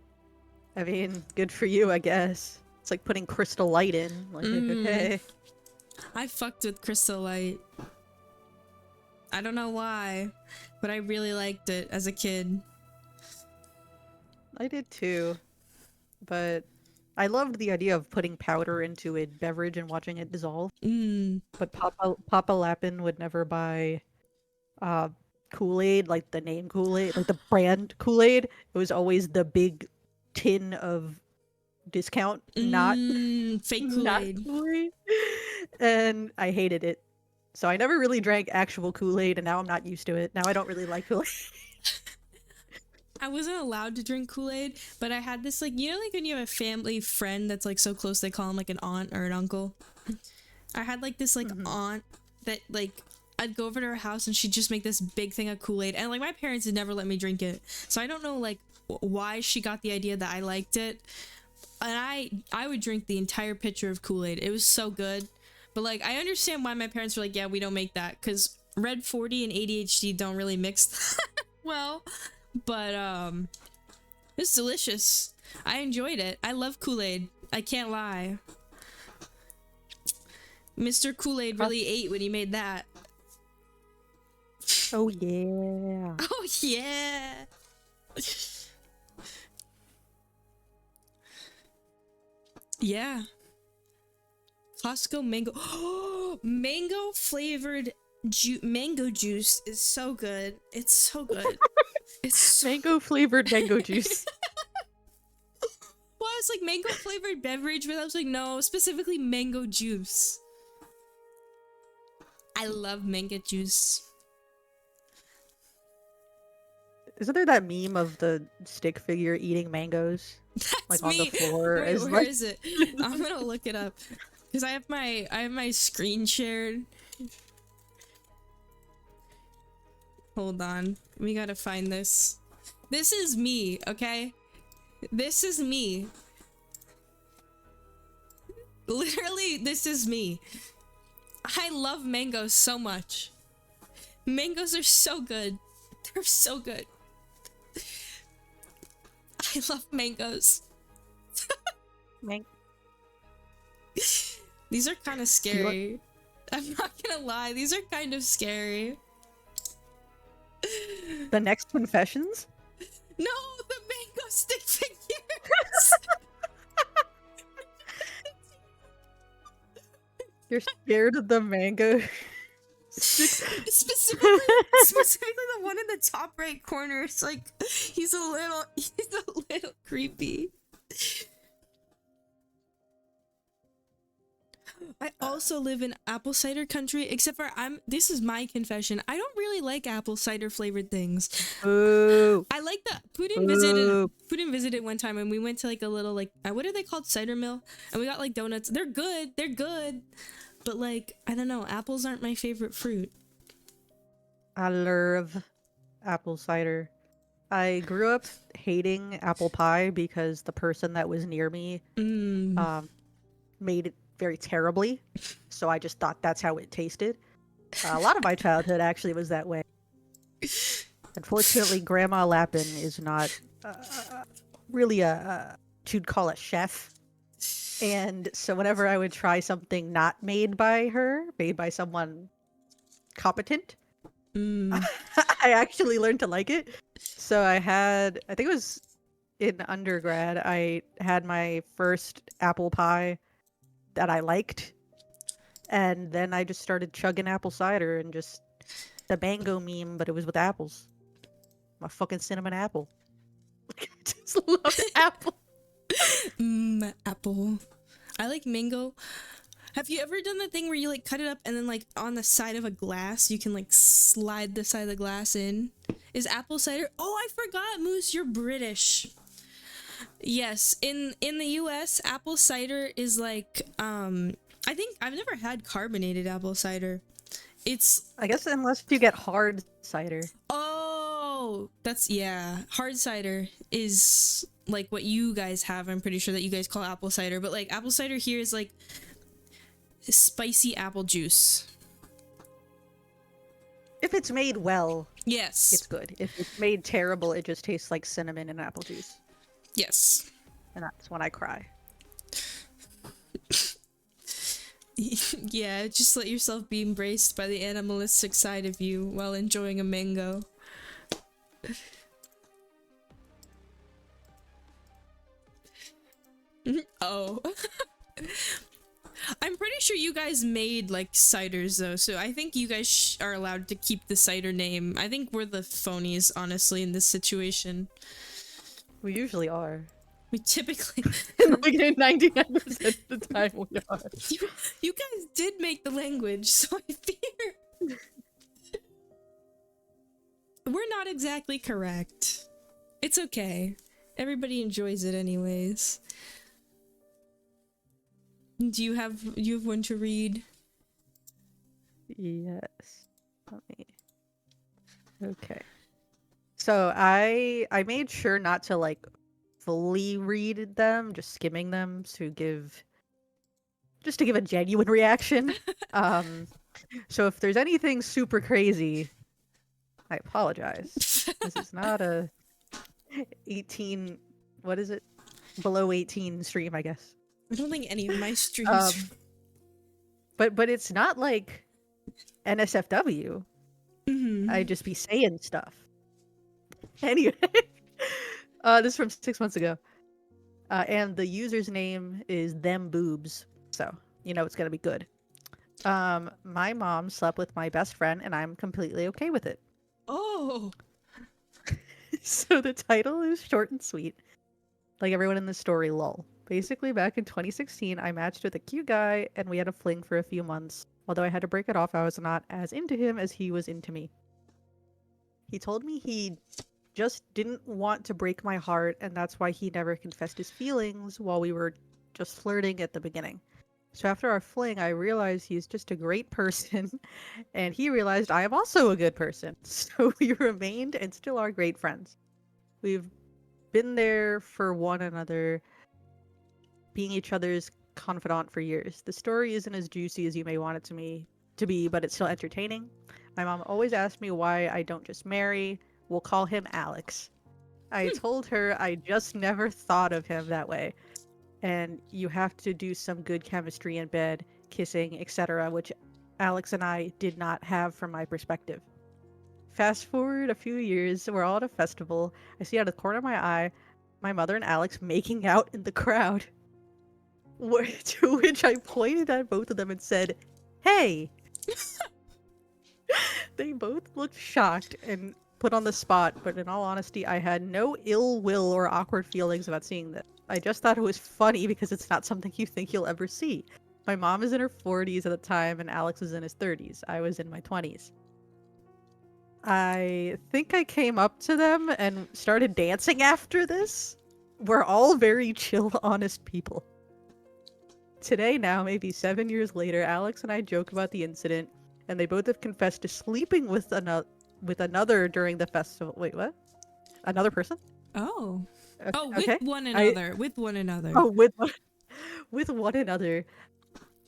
I mean, good for you, I guess. It's like putting Crystal Light in. Like, okay. I fucked with Crystal Light. I don't know why, but I really liked it as a kid. I did too, but I loved the idea of putting powder into a beverage and watching it dissolve. But Papa Lappin would never buy Kool-Aid, like the name Kool-Aid, like the brand Kool-Aid. It was always the big tin of discount, not fake not Kool-Aid. Kool-Aid. And I hated it. So I never really drank actual Kool-Aid, and now I'm not used to it. Now I don't really like Kool-Aid. I wasn't allowed to drink Kool-Aid, but I had this, like, you know, like when you have a family friend that's like so close they call him like an aunt or an uncle. I had like this like aunt that like I'd go over to her house and she'd just make this big thing of Kool-Aid, and like my parents had never let me drink it, so I don't know like why she got the idea that I liked it. And I would drink the entire pitcher of Kool-Aid. It was so good. But like I understand why my parents were like, yeah, we don't make that, because Red 40 and ADHD don't really mix well. But it's delicious. I enjoyed it. I love Kool-Aid. I can't lie. Mr. Kool-Aid really ate when he made that. Oh yeah. Oh yeah. Yeah. Costco mango. Mango flavored mango juice is so good. It's so good. It's so Mango flavored mango juice. well, it's like mango flavored beverage, but I was like, no, specifically mango juice. I love mango juice. Isn't there that meme of the stick figure eating mangoes? That's like me. on the floor? Wait, as where like... is it? I'm gonna look it up because I have my screen shared. Hold on, we gotta find this. This is me, okay? This is me. Literally, this is me. I love mangoes so much. Mangoes are so good. They're so good. I love mangoes. These are kind of scary. I'm not gonna lie, these are kind of scary. The next confessions? No, the mango stick figures! You're scared of the mango? Specifically the one in the top right corner. It's like he's a little creepy. I also live in apple cider country, except for this is my confession. I don't really like apple cider flavored things. Ooh. I like the Putin visited one time, and we went to like a little like what are they called, cider mill, and we got like donuts. They're good. But like, I don't know, apples aren't my favorite fruit. I love apple cider. I grew up hating apple pie because the person that was near me made it very terribly. So I just thought that's how it tasted. A lot of my childhood actually was that way. Unfortunately, Grandma Lappin is not really what you'd call a chef. And so whenever I would try something not made by her, made by someone competent, Mm. I actually learned to like it. So I think it was in undergrad, I had my first apple pie that I liked. And then I just started chugging apple cider and just the mango meme, but it was with apples. My fucking cinnamon apple. I just love apple. Apple. I like mango. Have you ever done the thing where you like cut it up and then like on the side of a glass you can like slide the side of the glass in? Is apple cider? Oh, I forgot, Moose, you're British. Yes, in the US, apple cider is like I think I've never had carbonated apple cider. It's I guess unless you get hard cider. oh, that's yeah. Hard cider is like what you guys have. I'm pretty sure that you guys call apple cider, but like apple cider here is like spicy apple juice. If it's made well, Yes. it's good. If it's made terrible, it just tastes like cinnamon and apple juice. Yes. And that's when I cry. Yeah, just let yourself be embraced by the animalistic side of you while enjoying a mango. Oh. I'm pretty sure you guys made like ciders though, so I think you guys are allowed to keep the cider name. I think we're the phonies, honestly, in this situation. We usually are. We typically Like 99% of the time we are. you guys did make the language, so I fear we're not exactly correct. It's okay. Everybody enjoys it anyways. Do you have one to read? Yes. Let me. Okay. So I made sure not to like fully read them, just skimming them to give a genuine reaction. So if there's anything super crazy, I apologize. This is not a 18, what is it? Below 18 stream, I guess. I don't think any of my streams But it's not like NSFW. I'd just be saying stuff. Anyway, this is from 6 months ago. And the user's name is them boobs. So, you know it's gonna be good. My mom slept with my best friend and I'm completely okay with it. Oh. So the title is short and sweet. Like everyone in the story, lol. Basically, back in 2016, I matched with a cute guy and we had a fling for a few months. Although I had to break it off, I was not as into him as he was into me. He told me he just didn't want to break my heart, and that's why he never confessed his feelings while we were just flirting at the beginning. So after our fling, I realized he's just a great person, and he realized I am also a good person. So we remained and still are great friends. We've been there for one another, being each other's confidant for years. The story isn't as juicy as you may want it to be, but it's still entertaining. My mom always asked me why I don't just marry. We'll call him Alex. I told her I just never thought of him that way. And you have to do some good chemistry in bed, kissing, etc., which Alex and I did not have from my perspective. Fast forward a few years, we're all at a festival. I see out of the corner of my eye my mother and Alex making out in the crowd. To which I pointed at both of them and said, "Hey!" They both looked shocked and put on the spot, but in all honesty, I had no ill will or awkward feelings about seeing this. I just thought it was funny because it's not something you think you'll ever see. My mom is in her 40s at the time and Alex is in his 30s. I was in my 20s. I think I came up to them and started dancing after this. We're all very chill, honest people. Today now, maybe 7 years later, Alex and I joke about the incident, and they both have confessed to sleeping with another during the festival. Wait, what? Another person? Oh. Okay. Oh, with one another. With one another. Oh, with one another.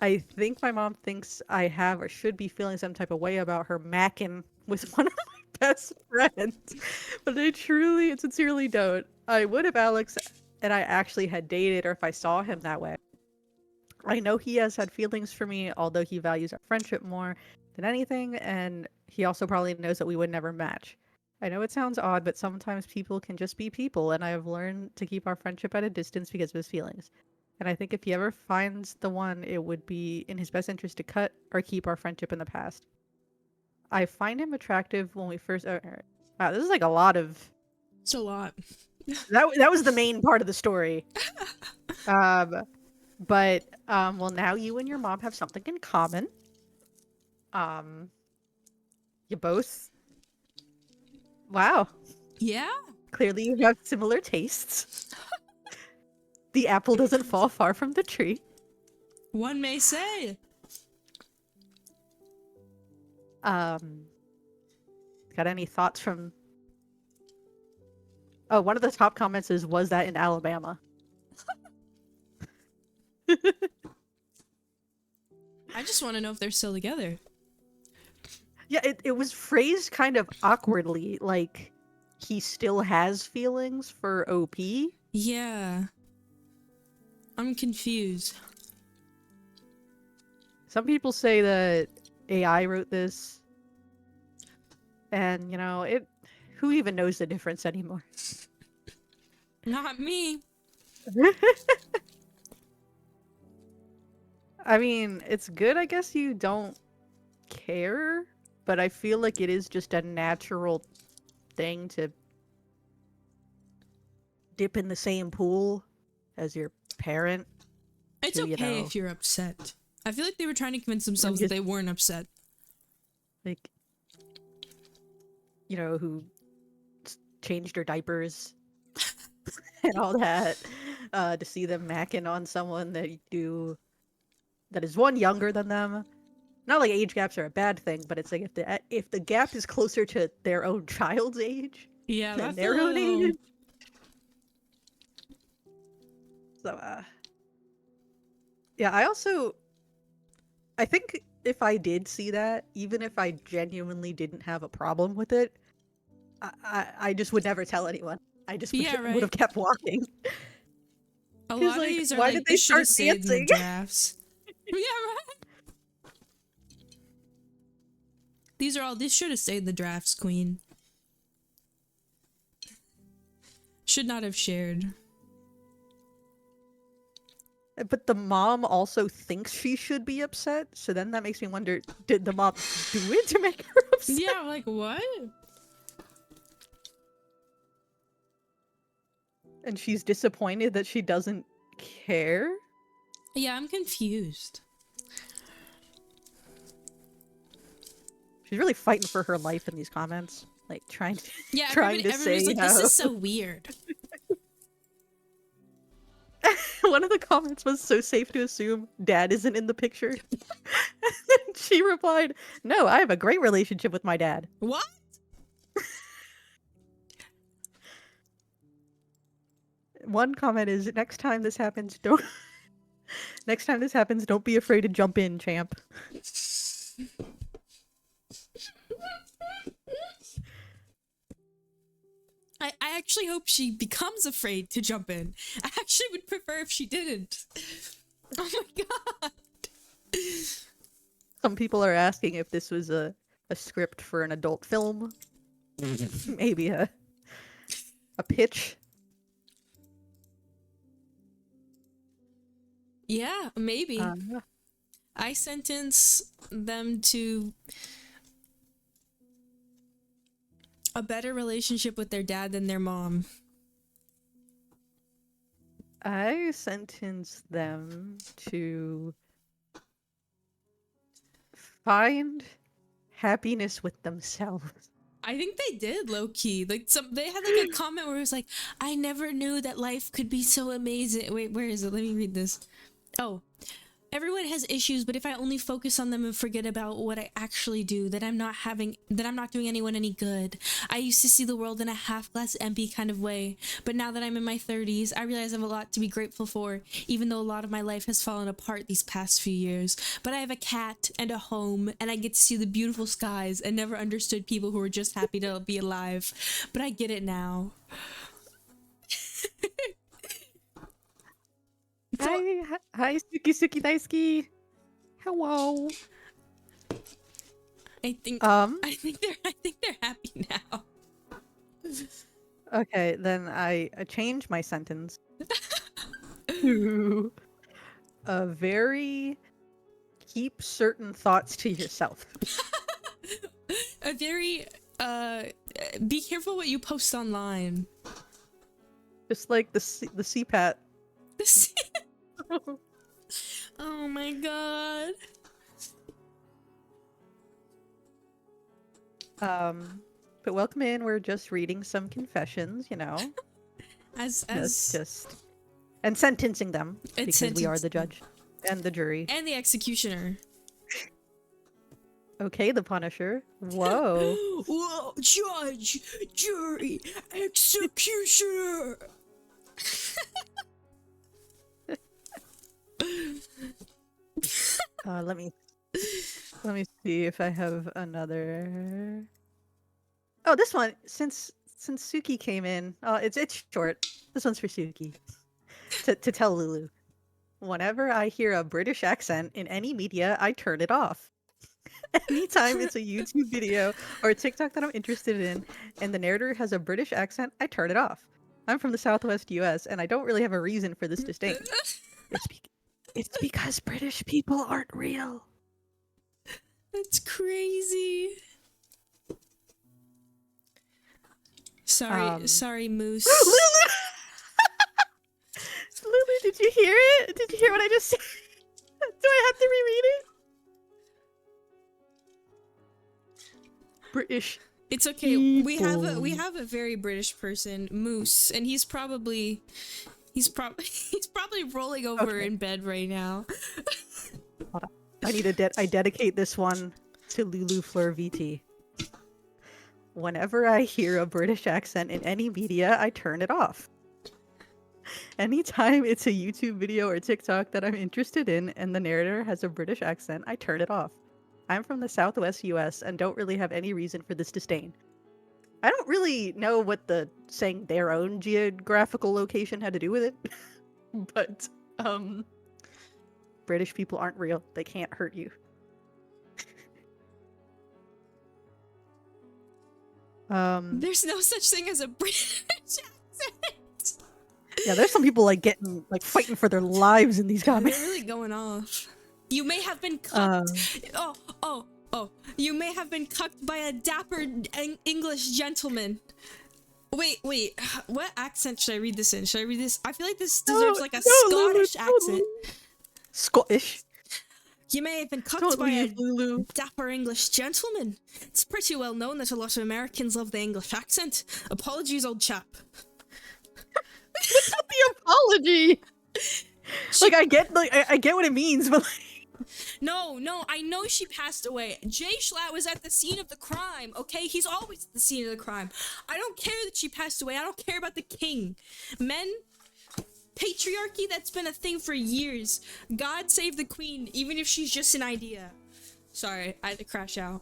I think my mom thinks I have or should be feeling some type of way about her macking with one of my best friends. But I truly and sincerely don't. I would if Alex and I actually had dated, or if I saw him that way. I know he has had feelings for me, although he values our friendship more than anything, and he also probably knows that we would never match. I know it sounds odd, but sometimes people can just be people, and I have learned to keep our friendship at a distance because of his feelings. And I think if he ever finds the one, it would be in his best interest to cut or keep our friendship in the past. I find him attractive when we first. Wow, this is like a lot of. It's a lot. That was the main part of the story. But well, now you and your mom have something in common. You both. Wow. Yeah. Clearly, you have similar tastes. The apple doesn't fall far from the tree. One may say. Got any thoughts from? Oh, one of the top comments is, "Was that in Alabama?" I just want to know if they're still together. Yeah, it was phrased kind of awkwardly, like he still has feelings for OP. Yeah. I'm confused. Some people say that AI wrote this, and who even knows the difference anymore? Not me. I mean, it's good, I guess you don't care, but I feel like it is just a natural thing to dip in the same pool as your parent. It's okay if you're upset. I feel like they were trying to convince themselves that they weren't upset. Like, who changed their diapers and all that, to see them macking on someone that is one younger than them. Not like age gaps are a bad thing, but it's like if the gap is closer to their own child's age, yeah, than that's their own age. So, yeah, I think if I did see that, even if I genuinely didn't have a problem with it, I just would never tell anyone. I just would have kept walking. A lot of these are why like, did they this should have start stayed in the dancing? drafts. Yeah, right? This should have stayed in the drafts, Queen. Should not have shared. But the mom also thinks she should be upset, so then that makes me wonder, did the mom do it to make her upset? Yeah, like, what? And she's disappointed that she doesn't care? Yeah, I'm confused. She's really fighting for her life in these comments. Like, trying to everybody's say like, this is so weird. One of the comments was, "So safe to assume dad isn't in the picture." And she replied, "No, I have a great relationship with my dad." What? One comment is, next time this happens, don't be afraid to jump in, champ." I actually hope she becomes afraid to jump in. I actually would prefer if she didn't. Oh my god. Some people are asking if this was a script for an adult film. Maybe a pitch. Yeah, maybe. I sentence them to a better relationship with their dad than their mom. I sentence them to find happiness with themselves. I think they did, low-key. Like, they had like a comment where it was like, I never knew that life could be so amazing. Wait, where is it? Let me read this. Oh, everyone has issues, but if I only focus on them and forget about what I actually do, then I'm not doing anyone any good. I used to see the world in a half glass empty kind of way, but now that I'm in my 30s, I realize I have a lot to be grateful for, even though a lot of my life has fallen apart these past few years. But I have a cat and a home, and I get to see the beautiful skies, and never understood people who were just happy to be alive. But I get it now. Hi, Suki Daisuke. Hello. I think they're happy now. Okay, then I change my sentence to a very keep certain thoughts to yourself. A very be careful what you post online. Just like the CPAT. Oh my god. But welcome in. We're just reading some confessions, you know. As just and sentencing them because we are the judge and the jury and the executioner. Okay, the Punisher. Whoa. Whoa, judge, jury, executioner. Let me see if I have another. Oh, this one, since Suki came in, it's short. This one's for Suki. To tell Lulu, whenever I hear a British accent in any media, I turn it off. Anytime it's a YouTube video or a TikTok that I'm interested in, and the narrator has a British accent, I turn it off. I'm from the Southwest US, and I don't really have a reason for this disdain. It's because British people aren't real. That's crazy. Sorry, Moose. Lulu, did you hear it? Did you hear what I just said? Do I have to reread it? British. It's okay. People. We have a very British person, Moose, and he's probably rolling over in bed right now. Hold on. I dedicate this one to Lulu Fleur VT. Whenever I hear a British accent in any media, I turn it off. Anytime it's a YouTube video or TikTok that I'm interested in and the narrator has a British accent, I turn it off. I'm from the Southwest US and don't really have any reason for this disdain. I don't really know what the saying their own geographical location had to do with it. But, British people aren't real. They can't hurt you. There's no such thing as a British accent. Yeah, there's some people fighting for their lives in these comments. They're really going off. You may have been cucked. You may have been cucked by a dapper English gentleman. Wait. What accent should I read this in? Should I read this? I feel like this deserves a Scottish accent. Scottish. You may have been cucked by a dapper English gentleman. It's pretty well known that a lot of Americans love the English accent. Apologies, old chap. What's with the apology? I get what it means, but No, I know she passed away. Jay Schlatt was at the scene of the crime, okay? He's always at the scene of the crime. I don't care that she passed away. I don't care about the king. Men, patriarchy, that's been a thing for years. God save the queen, even if she's just an idea. Sorry, I had to crash out.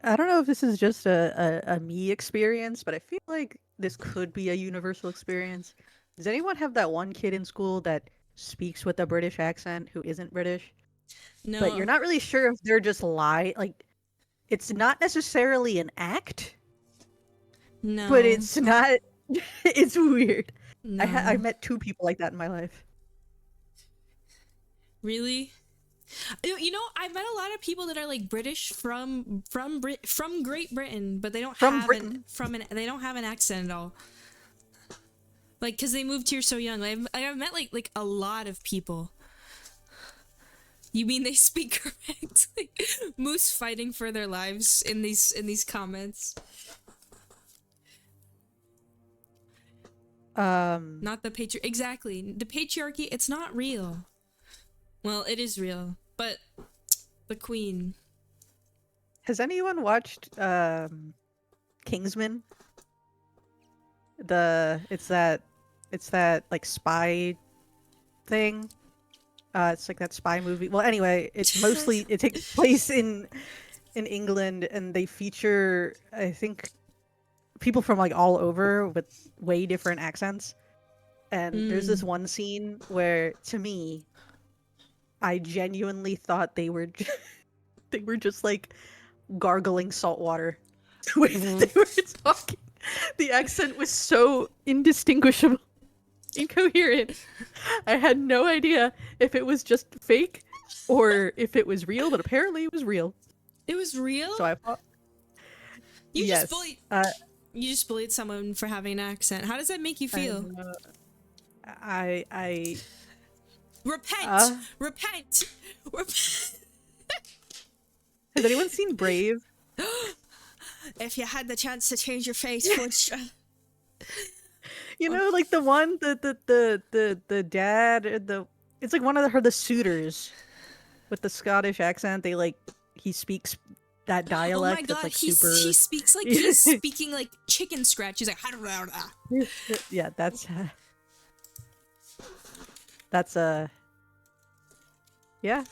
I don't know if this is just a me experience, but I feel like this could be a universal experience. Does anyone have that one kid in school that speaks with a British accent who isn't British? No. But you're not really sure if they're just it's not necessarily an act. No. But it's not. It's weird. No. I met two people like that in my life. Really? You know, I've met a lot of people that are British from Great Britain, but they don't have an accent at all. Because they moved here so young. I've met a lot of people. You mean they speak correctly? Moose fighting for their lives in these comments. Not the exactly. The patriarchy, it's not real. Well, it is real, but the queen. Has anyone watched Kingsman? It's that like spy thing. It's like that spy movie. Well, anyway, it's mostly it takes place in England, and they feature, I think, people from like all over with way different accents. And there's this one scene where, to me, I genuinely thought they were they were just like gargling salt water the way that they were talking. The accent was so indistinguishable, incoherent. I had no idea if it was just fake or if it was real, but apparently it was real. It was real? So I thought, you just bullied someone for having an accent. How does that make you feel? I repent. Has anyone seen Brave? If you had the chance to change your face, you know, like the one, the dad, it's like one of the suitors with the Scottish accent. They like, he speaks that dialect. Oh my god, that's like he speaks like he's speaking like chicken scratch. He's like, yeah, that's yeah.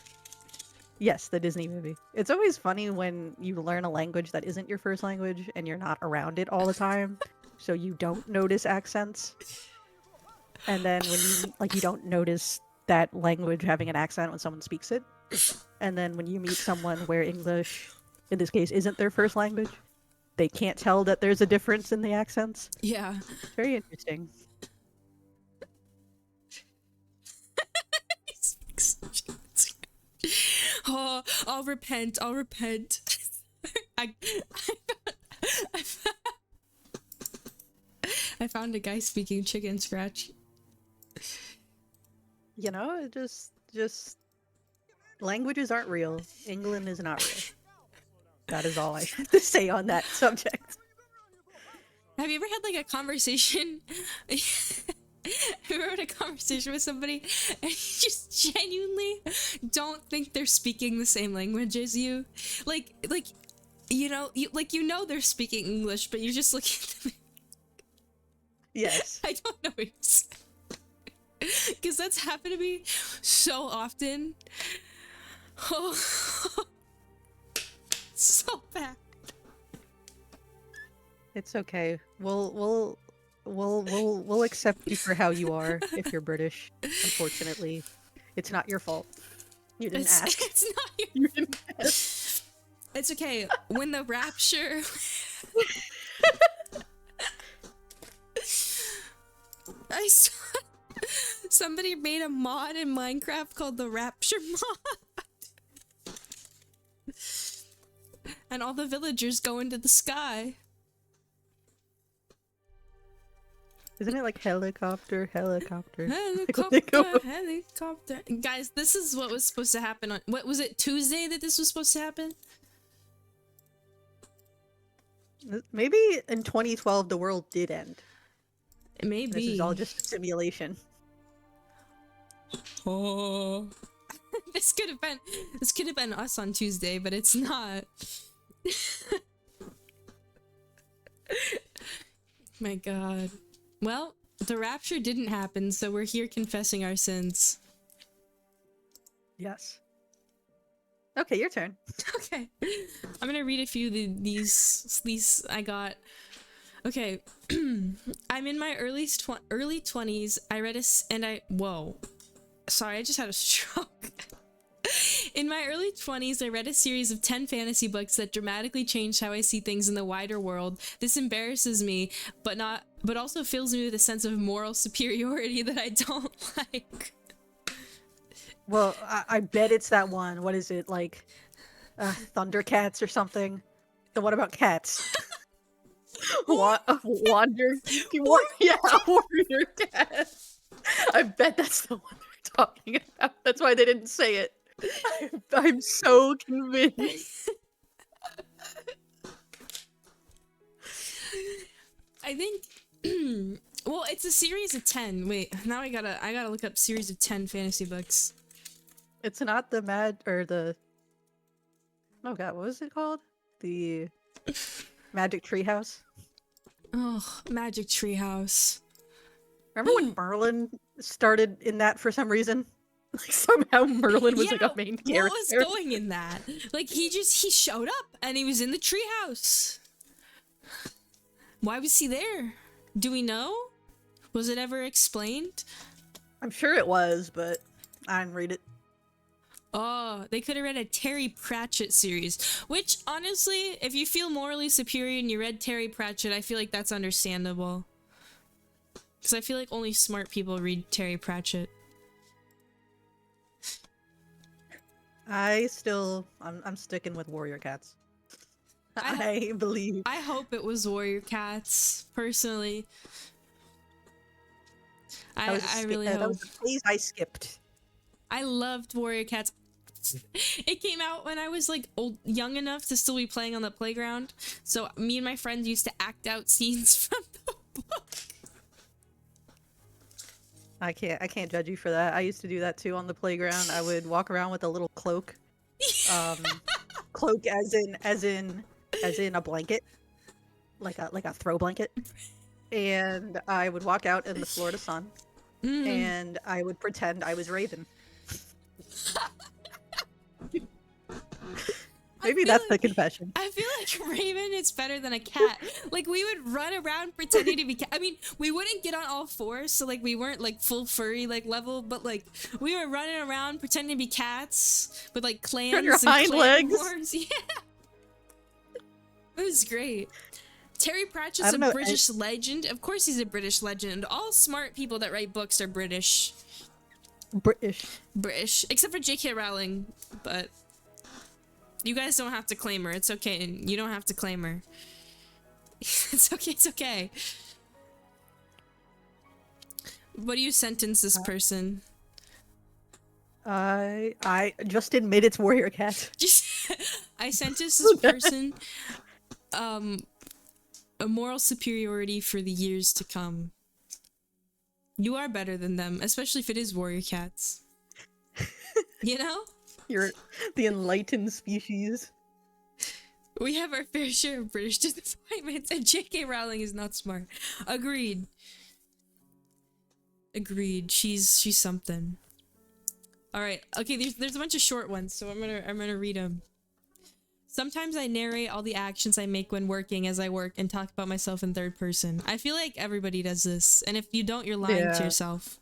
Yes, the Disney movie. It's always funny when you learn a language that isn't your first language and you're not around it all the time, so you don't notice accents. And then when you don't notice that language having an accent when someone speaks it. And then when you meet someone where English, in this case, isn't their first language, they can't tell that there's a difference in the accents. Yeah. Very interesting. Oh, I'll repent. I found a guy speaking chicken scratch. You know, just languages aren't real. England is not real. That is all I have to say on that subject. Have you ever had like a conversation? Have you ever had a conversation with somebody and you just genuinely don't think they're speaking the same language as you? Like you know they're speaking English, but you're just looking at them. Yes. I don't know what you're saying. Because that's happened to me so often. Oh, so bad. It's okay. We'll accept you for how you are if you're British. Unfortunately, it's not your fault. You didn't ask. It's not your You didn't ask. It's okay. When the rapture I saw somebody made a mod in Minecraft called the Rapture mod. And all the villagers go into the sky. Isn't it like helicopter? Helicopter. Guys, this is what was supposed to happen on, what was it, Tuesday that this was supposed to happen? Maybe in 2012 the world did end. Maybe. This is all just a simulation. Oh. This could have been us on Tuesday, but it's not. My god. Well, the rapture didn't happen, so we're here confessing our sins. Yes. Okay, your turn. Okay. I'm gonna read a few of these I got. Okay. I'm in my early 20s. I read whoa. Sorry, I just had a stroke. In my early 20s, I read a series of 10 fantasy books that dramatically changed how I see things in the wider world. This embarrasses me, but also fills me with a sense of moral superiority that I don't like. Well, I bet it's that one. What is it, like Thundercats or something? The one about cats. Warrior Cats. I bet that's the one they're talking about. That's why they didn't say it. I'm so convinced. I think Well, it's a series of 10. Wait, now I gotta look up series of 10 fantasy books. It's not the oh god, what was it called? The Magic Treehouse. Oh, Magic Treehouse. Remember when Merlin started in that for some reason? Like somehow Merlin was like a main character. What was going in that? Like he showed up and he was in the treehouse. Why was he there? Do we know? Was it ever explained? I'm sure it was, but I didn't read it. Oh, they could have read a Terry Pratchett series. Which, honestly, if you feel morally superior and you read Terry Pratchett, I feel like that's understandable. Because I feel like only smart people read Terry Pratchett. I'm sticking with Warrior Cats. I believe. I hope it was Warrior Cats, personally. I really hope. That was the phase I skipped. I loved Warrior Cats. It came out when I was like young enough to still be playing on the playground. So me and my friends used to act out scenes from the book. I can't judge you for that. I used to do that too on the playground. I would walk around with a little cloak. Cloak as in a blanket. Like a throw blanket. And I would walk out in the Florida sun. And I would pretend I was Raven. Maybe that's the confession. I feel like Raven is better than a cat. Like, we would run around pretending to be cat. I mean, we wouldn't get on all fours, so like we weren't like full furry like level, but like we were running around pretending to be cats with like clans on your and hind clan legs. wars. Yeah, it was great. Terry Pratchett's a British legend. Of course, he's a British legend. All smart people that write books are British. British, except for J.K. Rowling, but. You guys don't have to claim her. It's okay. You don't have to claim her. It's okay. It's okay. What do you sentence this person? I just admit it's Warrior Cat. I sentence this person a moral superiority for the years to come. You are better than them, especially if it is Warrior Cats. You know? You're the enlightened species. We have our fair share of British disappointments, and J.K. Rowling is not smart. Agreed. Agreed. She's something. All right. Okay. There's a bunch of short ones, so I'm gonna read them. Sometimes I narrate all the actions I make when working as I work and talk about myself in third person. I feel like everybody does this, and if you don't, you're lying to yourself.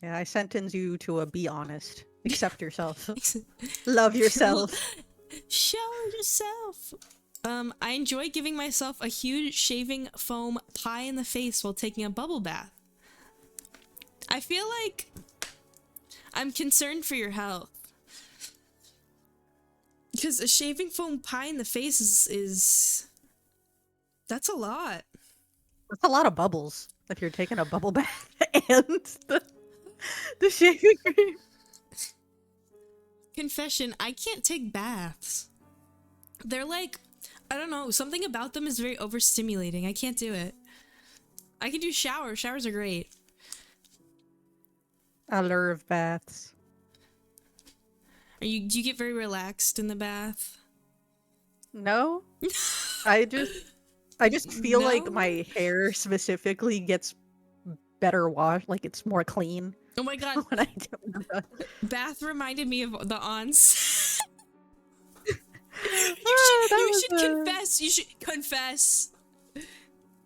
Yeah, I sentence you to a be honest. Accept yourself. Love yourself. Show yourself. I enjoy giving myself a huge shaving foam pie in the face while taking a bubble bath. I feel like I'm concerned for your health. Because a shaving foam pie in the face is that's a lot. That's a lot of bubbles if you're taking a bubble bath and the shaving cream. Confession, I can't take baths. They're like, I don't know, something about them is very overstimulating. I can't do it. I can do showers. Showers are great. I love baths. Do you get very relaxed in the bath? No. I just feel like my hair specifically gets better washed, like it's more clean. Oh my god. When I do Bath reminded me of the aunts. You should confess. You should confess.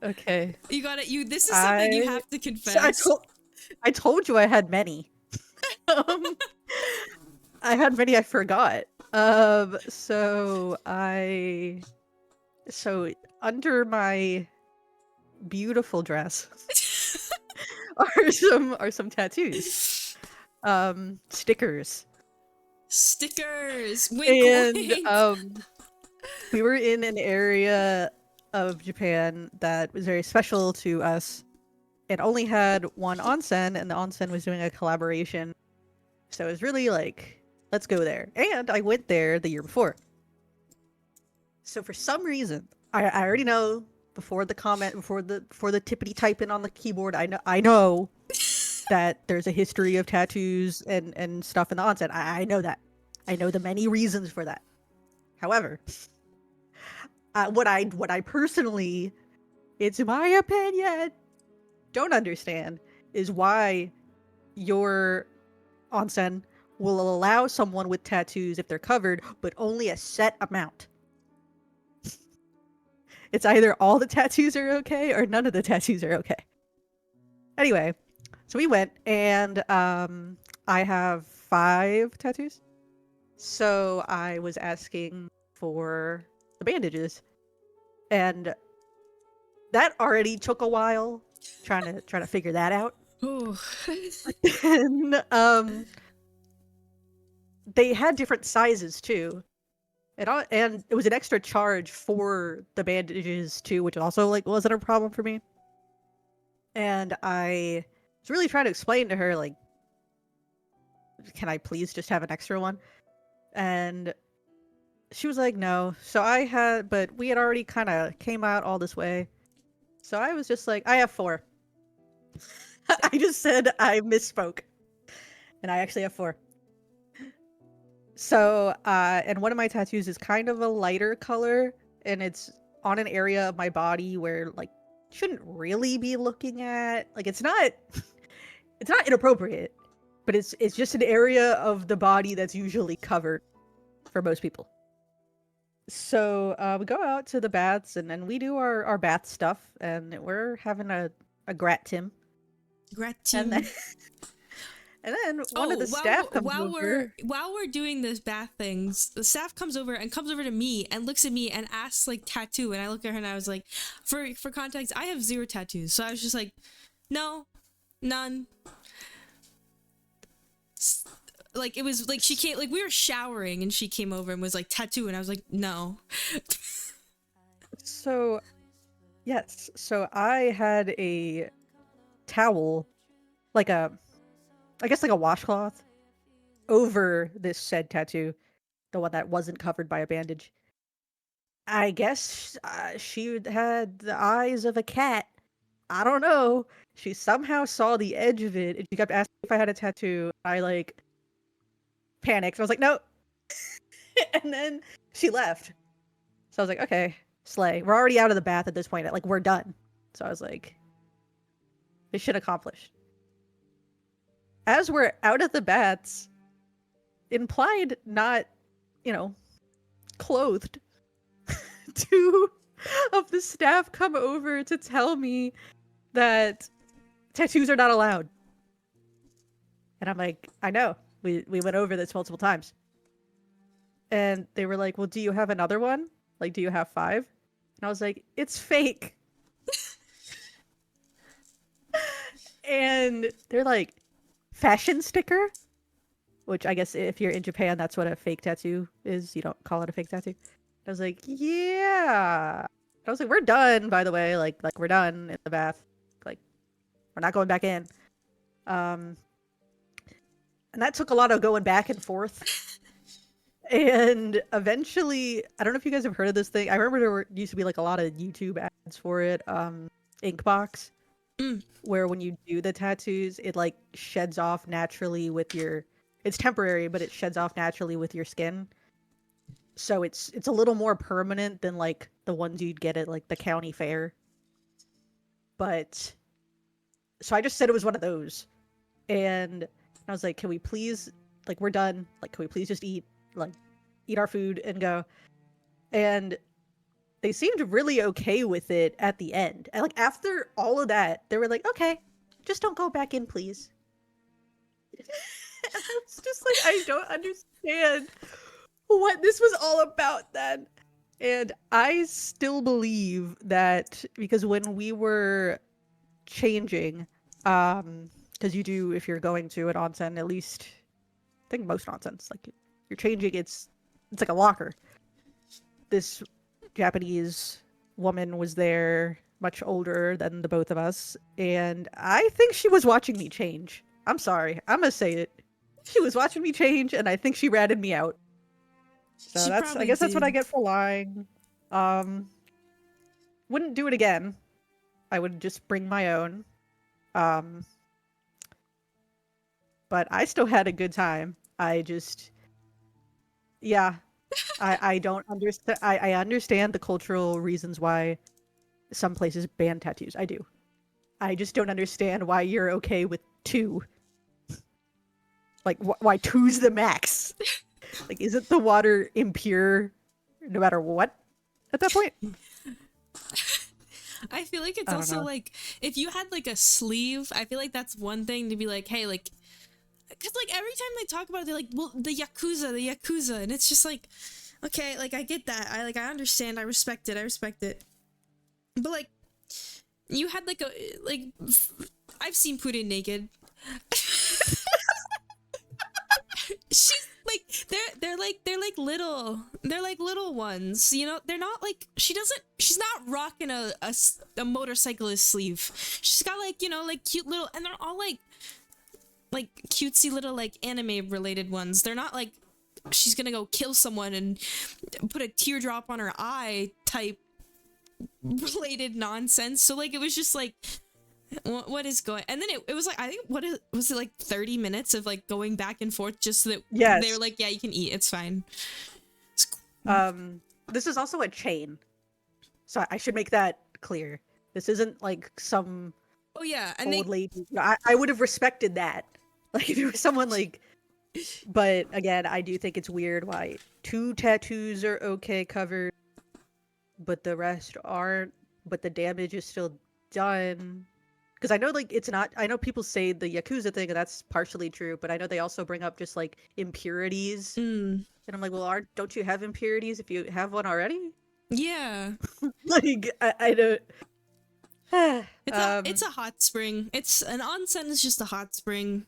Okay. You gotta. This is something you have to confess. I told you I had many. I had many I forgot. So under my beautiful dress are some tattoos. Stickers. Stickers. Wink, wink. We were in an area of Japan that was very special to us. It only had one onsen, and the onsen was doing a collaboration. So it was really like, let's go there. And I went there the year before. So for some reason, I already know before the comment, before the tippity typing on the keyboard, I know that there's a history of tattoos and stuff in the onsen. I know that. I know the many reasons for that. However, what I personally, it's my opinion, don't understand is why your onsen will allow someone with tattoos if they're covered, but only a set amount. It's either all the tattoos are okay or none of the tattoos are okay. Anyway, so we went, and I have 5 tattoos. So I was asking for the bandages, and that already took a while trying to figure that out. Oh. And they had different sizes too. And it was an extra charge for the bandages too, which also like wasn't a problem for me. And I was really trying to explain to her, like, can I please just have an extra one? And she was like, no. But we had already kind of came out all this way. So I was just like, I have 4. I just said I misspoke. And I actually have 4. So, and one of my tattoos is kind of a lighter color, and it's on an area of my body where, like, shouldn't really be looking at. Like, it's not inappropriate, but it's just an area of the body that's usually covered for most people. So, we go out to the baths, and then we do our bath stuff, and we're having a grat-tim. Gratitude. And then one of the staff comes over. While we're doing this bath things, the staff comes over to me and looks at me and asks like tattoo, and I look at her and I was like, for context, I have 0 tattoos, so I was just like, no, none. Like it was like she came, like we were showering and she came over and was like tattoo, and I was like, no. So yes, so I had a towel, like I guess like a washcloth over this said tattoo, the one that wasn't covered by a bandage. I guess she had the eyes of a cat. I don't know. She somehow saw the edge of it, and she kept asking if I had a tattoo. I like panicked. I was like, no. And then she left. So I was like, okay, slay. We're already out of the bath at this point. Like, we're done. So I was like, mission accomplished. As we're out of the baths, implied not, clothed, 2 of the staff come over to tell me that tattoos are not allowed. And I'm like, I know. We went over this multiple times. And they were like, well, do you have another one? Like, do you have 5? And I was like, it's fake. And they're like, fashion sticker? Which I guess if you're in Japan, that's what a fake tattoo is. You don't call it a fake tattoo. I was like, yeah. I was like, we're done, by the way. Like we're done in the bath. Like, we're not going back in. And that took a lot of going back and forth. And eventually, I don't know if you guys have heard of this thing. I remember there used to be like a lot of YouTube ads for it. Inkbox. Where when you do the tattoos, it like sheds off naturally with your, it's temporary, but it sheds off naturally with your skin. So it's a little more permanent than like the ones you'd get at like the county fair. But so I just said it was one of those. And I was like, can we please, like, we're done. Like, can we please just eat our food and go? And they seemed really okay with it at the end. And like after all of that, they were like, okay, just don't go back in, please. And I was just like, I don't understand what this was all about then. And I still believe that because when we were changing, because you do, if you're going to an onsen, at least I think most onsens, like you're changing, it's like a locker. This Japanese woman was there, much older than the both of us, and I think she was watching me change. I'm sorry, I'm gonna say it. She was watching me change, and I think she ratted me out. So I guess that's what I get for lying. Wouldn't do it again. I would just bring my own. Um, but I still had a good time. I just, yeah, I don't understand. I understand the cultural reasons why some places ban tattoos. I do. I just don't understand why you're okay with 2. Like, why 2's the max? Like, isn't the water impure no matter what at that point? I feel like it's I don't also know. like if you had like a sleeve, I feel like that's one thing to be like, hey, like, because like every time they talk about it, they're like, well, the yakuza, and it's just like, okay, like I get that, I understand, I respect it, but like you had like a like I've seen Putin naked. She's like they're like little ones, you know. They're not like she's not rocking a motorcyclist sleeve. She's got like, you know, like cute little, and they're all like cutesy little like anime related ones. They're not like she's gonna go kill someone and put a teardrop on her eye type related nonsense. So like it was just like, what is going, and then it was like, I think, was it like 30 minutes of like going back and forth just so that Yes. they were like, yeah, you can eat, it's fine. This is also a chain, so I should make that clear. This isn't like some Oh yeah, and old lady. I would have respected that. Like if it was someone like, but again, I do think it's weird why 2 tattoos are okay covered, but the rest aren't. But the damage is still done. Because I know, like, it's not. I know people say the Yakuza thing, and that's partially true. But I know they also bring up just like impurities, and I'm like, well, don't you have impurities if you have one already? yeah. Like, I don't. It's a hot spring. It's an onsen is just a hot spring.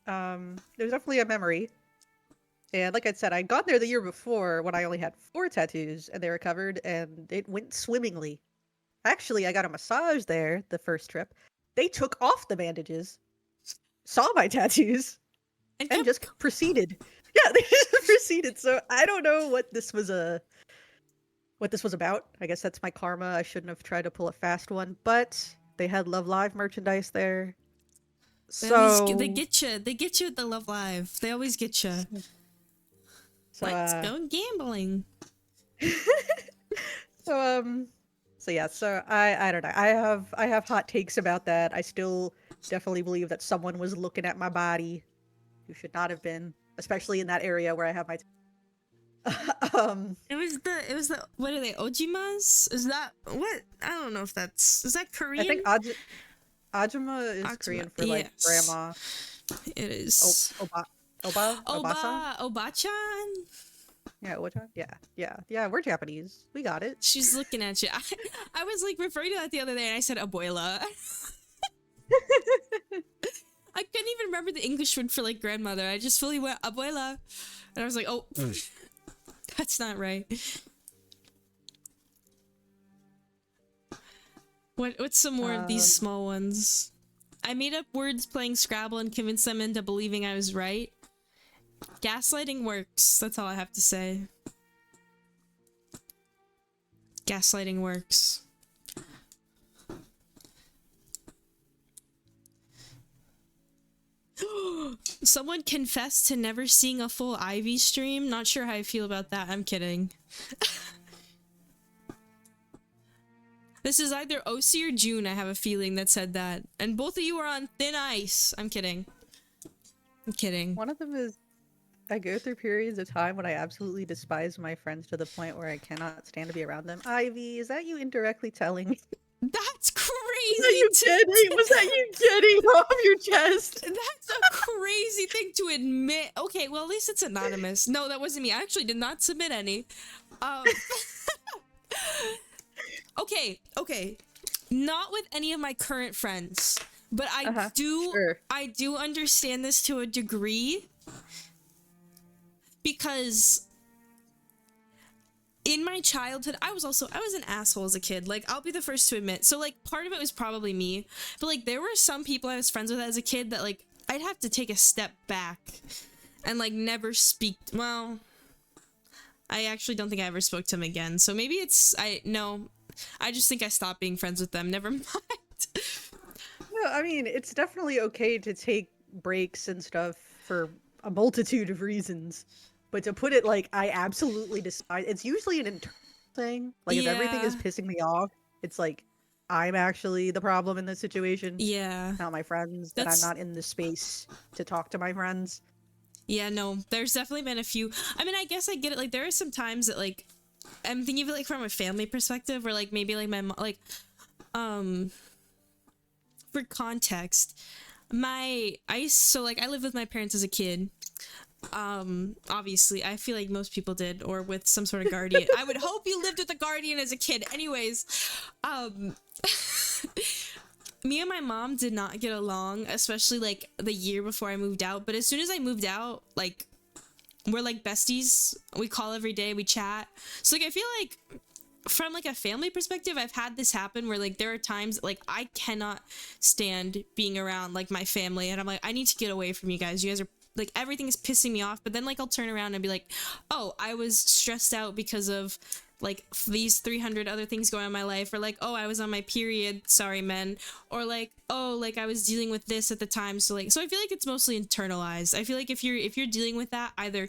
There's definitely a memory. And like I said, I'd gone there the year before when I only had 4 tattoos, and they were covered, and it went swimmingly. Actually, I got a massage there the first trip. They took off the bandages, saw my tattoos, and just proceeded. Yeah, they just proceeded. So I don't know what this was about. I guess that's my karma. I shouldn't have tried to pull a fast one, but they had Love Live merchandise there. So they get you with the Love Live. They always get you. So, let's go gambling. So yeah, so I don't know. I have hot takes about that. I still definitely believe that someone was looking at my body who should not have been, especially in that area where I have my It was the what are they, Ojimas? Is that what? I don't know if is that Korean? I think Ajima is Korean for like grandma. It is. Oba-chan. Yeah, Oba-chan. Yeah. We're Japanese. We got it. She's looking at you. I was like referring to that the other day, and I said abuela. I couldn't even remember the English word for like grandmother. I just fully went abuela, and I was like, oh, that's not right. What's some more of these small ones? I made up words playing Scrabble and convinced them into believing I was right. Gaslighting works. That's all I have to say. Gaslighting works. Someone confessed to never seeing a full Ivy stream. Not sure how I feel about that. I'm kidding. This is either OC or June, I have a feeling, that said that. And both of you are on thin ice. I'm kidding. I'm kidding. One of them is, I go through periods of time when I absolutely despise my friends to the point where I cannot stand to be around them. Ivy, is that you indirectly telling me? That's crazy! Was that you getting off your chest? That's a crazy thing to admit. Okay, well, at least it's anonymous. No, that wasn't me. I actually did not submit any. Okay. Not with any of my current friends, but I do understand this to a degree, because in my childhood, I was an asshole as a kid. Like, I'll be the first to admit. So, like, part of it was probably me. But, like, there were some people I was friends with as a kid that, like, I'd have to take a step back and, like, never speak. Well, I actually don't think I ever spoke to him again. So maybe it's I just think I stopped being friends with them. Never mind. No, I mean, it's definitely okay to take breaks and stuff for a multitude of reasons. But to put it like I absolutely decide, it's usually an internal thing. Like if everything is Yeah. pissing me off, it's like I'm actually the problem in this situation, Yeah. not my friends, that I'm That's not in the space to talk to my friends. Yeah, no. There's definitely been a few. I mean, I guess I get it. Like there are some times that like I'm thinking of it like from a family perspective, or like maybe like my mom, like um for context, so like I lived with my parents as a kid. Obviously I feel like most people did, or with some sort of guardian. I would hope you lived with a guardian as a kid. Anyways, um me and my mom did not get along, especially like the year before I moved out. But as soon as I moved out, like we're like besties. We call every day, we chat. So like I feel like from like a family perspective, I've had this happen where like there are times like I cannot stand being around like my family, and I'm like, I need to get away from you guys. You guys are like, everything is pissing me off. But then like I'll turn around and be like, oh, I was stressed out because of like these 300 other things going on in my life, or like, oh, I was on my period, sorry men, or like, oh, like I was dealing with this at the time. So like, so I feel like it's mostly internalized. I feel like if you're dealing with that, either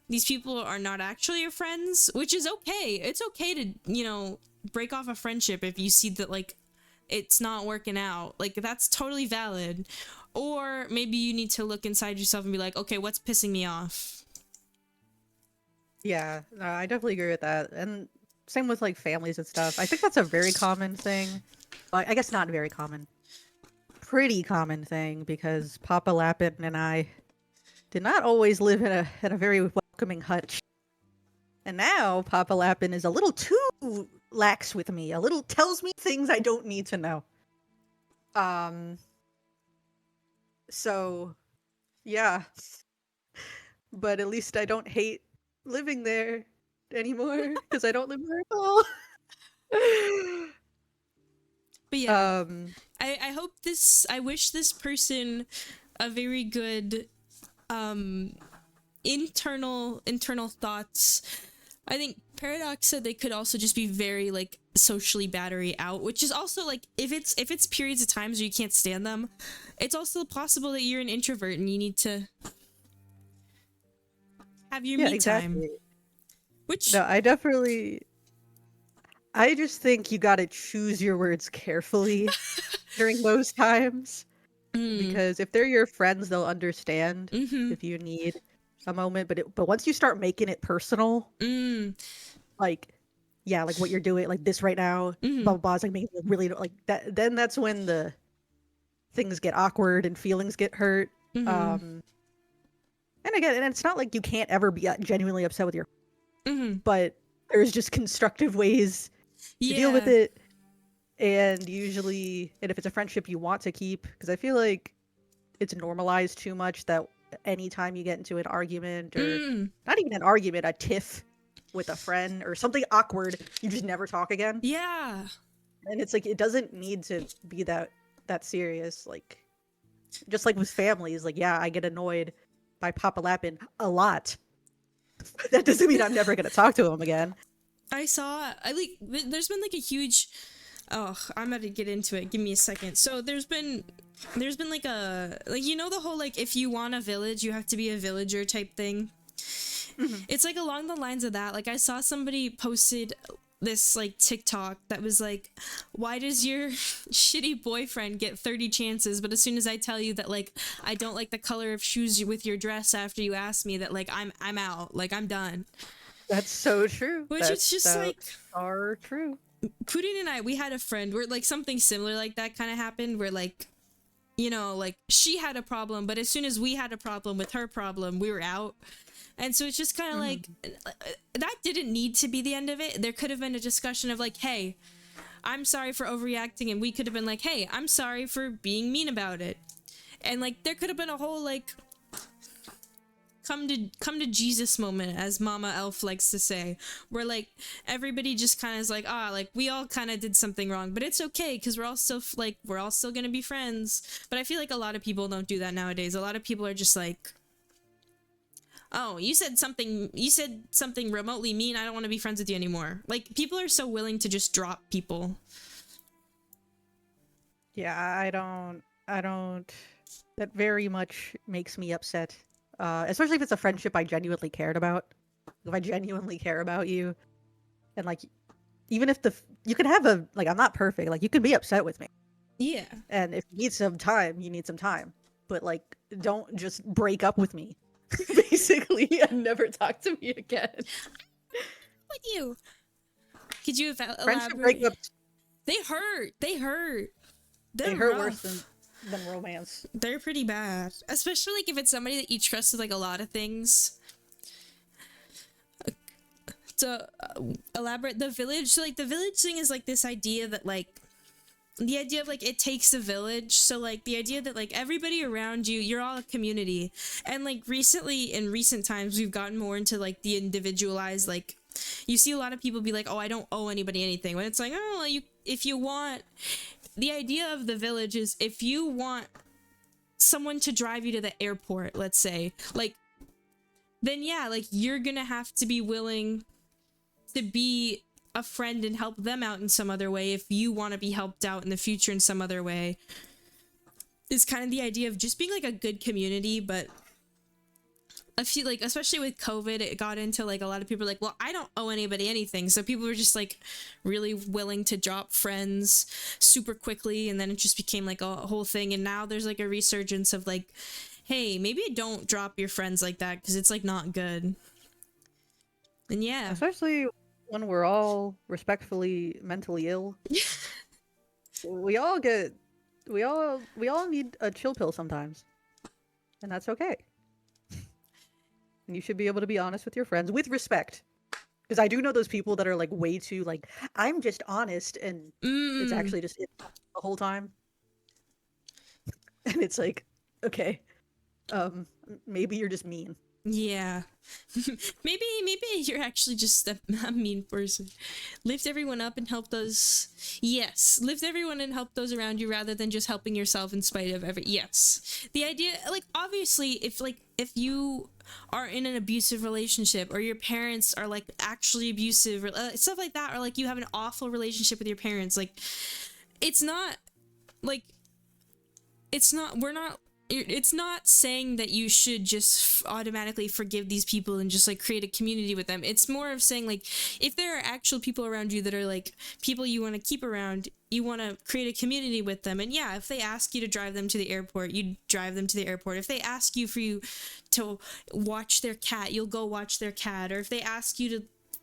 these people are not actually your friends, which is okay. It's okay to, you know, break off a friendship if you see that like it's not working out. Like that's totally valid. Or maybe you need to look inside yourself and be like, okay, what's pissing me off? Yeah, no, I definitely agree with that. And same with like families and stuff. I think that's a very common thing. Well, I guess not very common. Pretty common thing, because Papa Lapin and I did not always live in a very welcoming hutch. And now Papa Lapin is a little too lax with me. A little tells me things I don't need to know. Um so yeah. But at least I don't hate living there anymore because I don't live there at all. But yeah, um I wish this person a very good internal thoughts. I think Paradox said they could also just be very like socially battery out, which is also like if it's periods of times where you can't stand them, it's also possible that you're an introvert and you need to have your yeah, me time. exactly. Which No, I just think you got to choose your words carefully during those times, because if they're your friends, they'll understand mm-hmm, if you need a moment, but once you start making it personal, like yeah, like what you're doing, like this right now, blah blah blah, is like making it really like that. Then that's when the things get awkward and feelings get hurt. And again, and it's not like you can't ever be genuinely upset with your, but there's just constructive ways to deal with yeah. it. And usually, and if it's a friendship you want to keep, because I feel like it's normalized too much that anytime you get into an argument, or not even an argument, a tiff with a friend or something awkward, you just never talk again. Yeah. And it's like it doesn't need to be that serious. Like just like with families, like yeah, I get annoyed by Papa Lapin a lot. That doesn't mean I'm never gonna talk to him again. There's been like a huge, oh, I'm about to get into it, give me a second. So there's been like a, like, you know, the whole like if you want a village you have to be a villager type thing. It's like along the lines of that. Like I saw somebody posted this like TikTok that was like, why does your shitty boyfriend get 30 chances, but as soon as I tell you that like I don't like the color of shoes with your dress after you ask me, that like I'm out, like I'm done. That's so true. Which it's just like are true. Putin and I, we had a friend where like something similar like that kind of happened, where like, you know, like she had a problem, but as soon as we had a problem with her problem, we were out. And so it's just kind of like, that didn't need to be the end of it. There could have been a discussion of like, hey, I'm sorry for overreacting, and we could have been like, hey, I'm sorry for being mean about it. And like there could have been a whole like come to Jesus moment, as Mama Elf likes to say, where like everybody just kind of is like, like we all kind of did something wrong, but it's okay because we're all still gonna be friends. But I feel like a lot of people don't do that nowadays. A lot of people are just like, oh, you said something remotely mean, I don't want to be friends with you anymore. Like, people are so willing to just drop people. Yeah, I don't, that very much makes me upset. Especially if it's a friendship I genuinely cared about. If I genuinely care about you, and like, even if you can have a, like, I'm not perfect, like, you can be upset with me. Yeah. And if you need some time, you need some time. But like, don't just break up with me, basically, and never talk to me again. With you. Could you Friendship elaborate? breakups, They hurt. They hurt. They're they hurt rough. worse than romance. They're pretty bad, especially like if it's somebody that you trust with like a lot of things. To elaborate, the village. So like the village thing is like this idea that like the idea of like it takes a village. So like the idea that like everybody around you, you're all a community. And like recently, in recent times, we've gotten more into like the individualized, like you see a lot of people be like, oh, I don't owe anybody anything, when it's like, oh, you, if you want, the idea of the village is if you want someone to drive you to the airport, let's say, like, then yeah, like you're gonna have to be willing to be a friend and help them out in some other way if you want to be helped out in the future in some other way. Is kind of the idea of just being like a good community. But I feel like, especially with COVID, it got into like a lot of people are like, well, I don't owe anybody anything, so people were just like really willing to drop friends super quickly, and then it just became like a whole thing. And now there's like a resurgence of like, hey, maybe don't drop your friends like that because it's like not good. And yeah, Especially when we're all respectfully mentally ill. we all need a chill pill sometimes. And that's okay. And you should be able to be honest with your friends with respect. Because I do know those people that are like way too like, I'm just honest, and it's actually just it the whole time. And it's like, okay, maybe you're just mean. yeah. maybe you're actually just a mean person. Lift everyone up and help those. Yes, lift everyone and help those around you rather than just helping yourself in spite of every. Yes, the idea, like, obviously, if you are in an abusive relationship, or your parents are like actually abusive, or stuff like that, or like you have an awful relationship with your parents, like, it's not like, it's not saying that you should just automatically forgive these people and just like create a community with them. It's more of saying like, if there are actual people around you that are like people you want to keep around, you want to create a community with them. And yeah, if they ask you to drive them to the airport, you drive them to the airport. If they ask you to watch their cat, you'll go watch their cat. Or if they ask you to,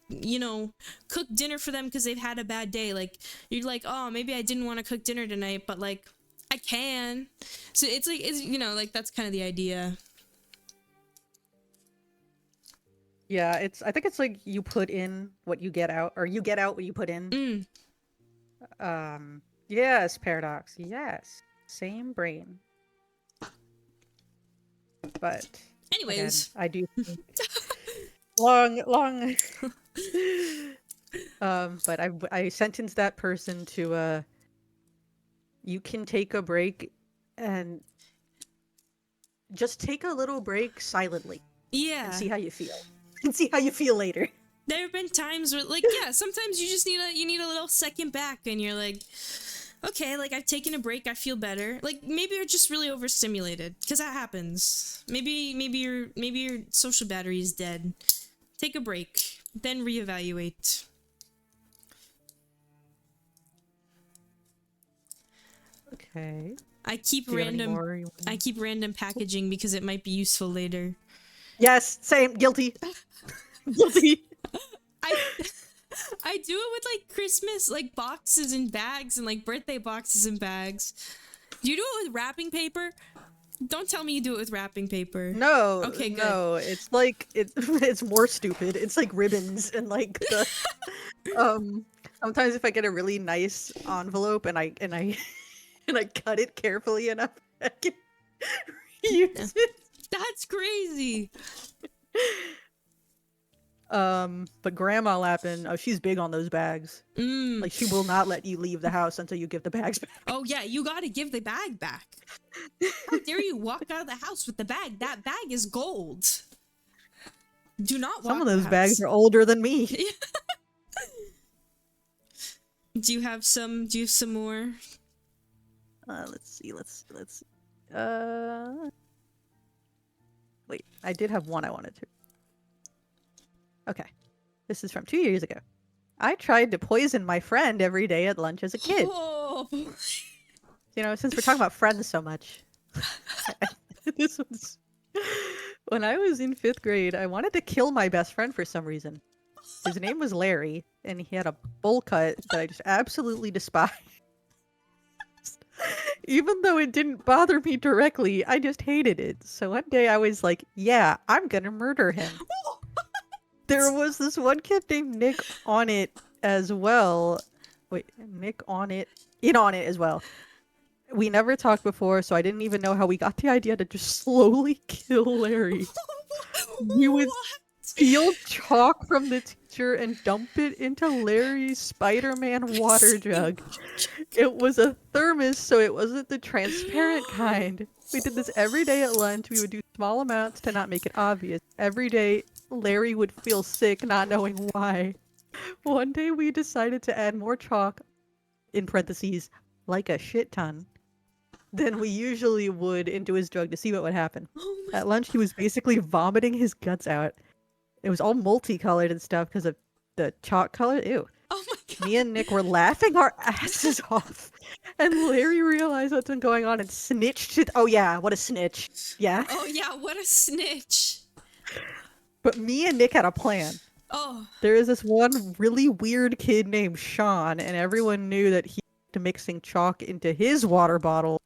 you know, cook dinner for them because they've had a bad day, like, you're like, oh, maybe I didn't want to cook dinner tonight, but like, I can. So it's like, it's, you know, like, that's kind of the idea. Yeah, I think it's like you put in what you get out, or you get out what you put in. Yes, Paradox. Yes. Same brain. But anyways, again, I do think long but I sentenced that person to you can take a break, and just take a little break silently. Yeah. And see how you feel. And see how you feel later. There have been times where, like, yeah, sometimes you just need a little second back, and you're like, okay, like, I've taken a break, I feel better. Like, maybe you're just really overstimulated, because that happens. Maybe your social battery is dead. Take a break, then reevaluate. Okay. I keep random packaging because it might be useful later. Yes, same. Guilty. Guilty. I do it with like Christmas, like, boxes and bags, and like birthday boxes and bags. Do you do it with wrapping paper? Don't tell me you do it with wrapping paper. No. Okay, good. No, it's like it's more stupid. It's like ribbons and like the sometimes if I get a really nice envelope and I cut it carefully enough, I can reuse it. That's crazy. But Grandma Lappin, oh, she's big on those bags. Like, she will not let you leave the house until you give the bags back. Oh yeah, you gotta give the bag back. How dare you walk out of the house with the bag? That bag is gold. Do not walk Some of the those bags house. are older than me. Do you have some? Do you have some more? Let's see. Wait, I did have one I wanted to. Okay. This is from 2 years ago. I tried to poison my friend every day at lunch as a kid. Oh. You know, since we're talking about friends so much. This was... When I was in 5th grade, I wanted to kill my best friend for some reason. His name was Larry, and he had a bowl cut that I just absolutely despised. Even though it didn't bother me directly, I just hated it. So one day I was like, yeah, I'm gonna murder him. There was this one kid named Nick on it as well. Wait, Nick on it? In on it as well. We never talked before, so I didn't even know how we got the idea to just slowly kill Larry. We would steal chalk from the teacher and dump it into Larry's Spider-Man water jug. It was a thermos, so it wasn't the transparent kind. We did this every day at lunch. We would do small amounts to not make it obvious. Every day, Larry would feel sick, not knowing why. One day, we decided to add more chalk, in parentheses, like a shit ton, than we usually would into his drug to see what would happen. At lunch, he was basically vomiting his guts out. It was all multicolored and stuff because of the chalk color. Ew. Oh my god. Me and Nick were laughing our asses off. And Larry realized what's been going on and snitched it. Oh yeah, what a snitch. Yeah. Oh yeah, what a snitch. But me and Nick had a plan. Oh. There is this one really weird kid named Sean, and everyone knew that he was mixing chalk into his water bottle.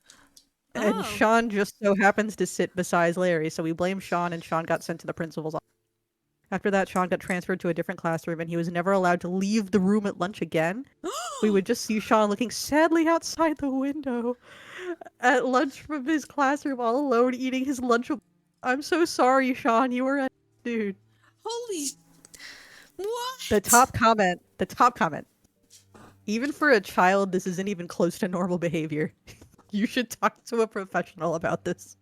And Oh. Sean just so happens to sit beside Larry, so we blamed Sean, and Sean got sent to the principal's office. After that, Sean got transferred to a different classroom, and he was never allowed to leave the room at lunch again. We would just see Sean looking sadly outside the window at lunch from his classroom, all alone, eating his lunch. I'm so sorry, Sean. You were a dude. Holy. What? The top comment. Even for a child, this isn't even close to normal behavior. You should talk to a professional about this.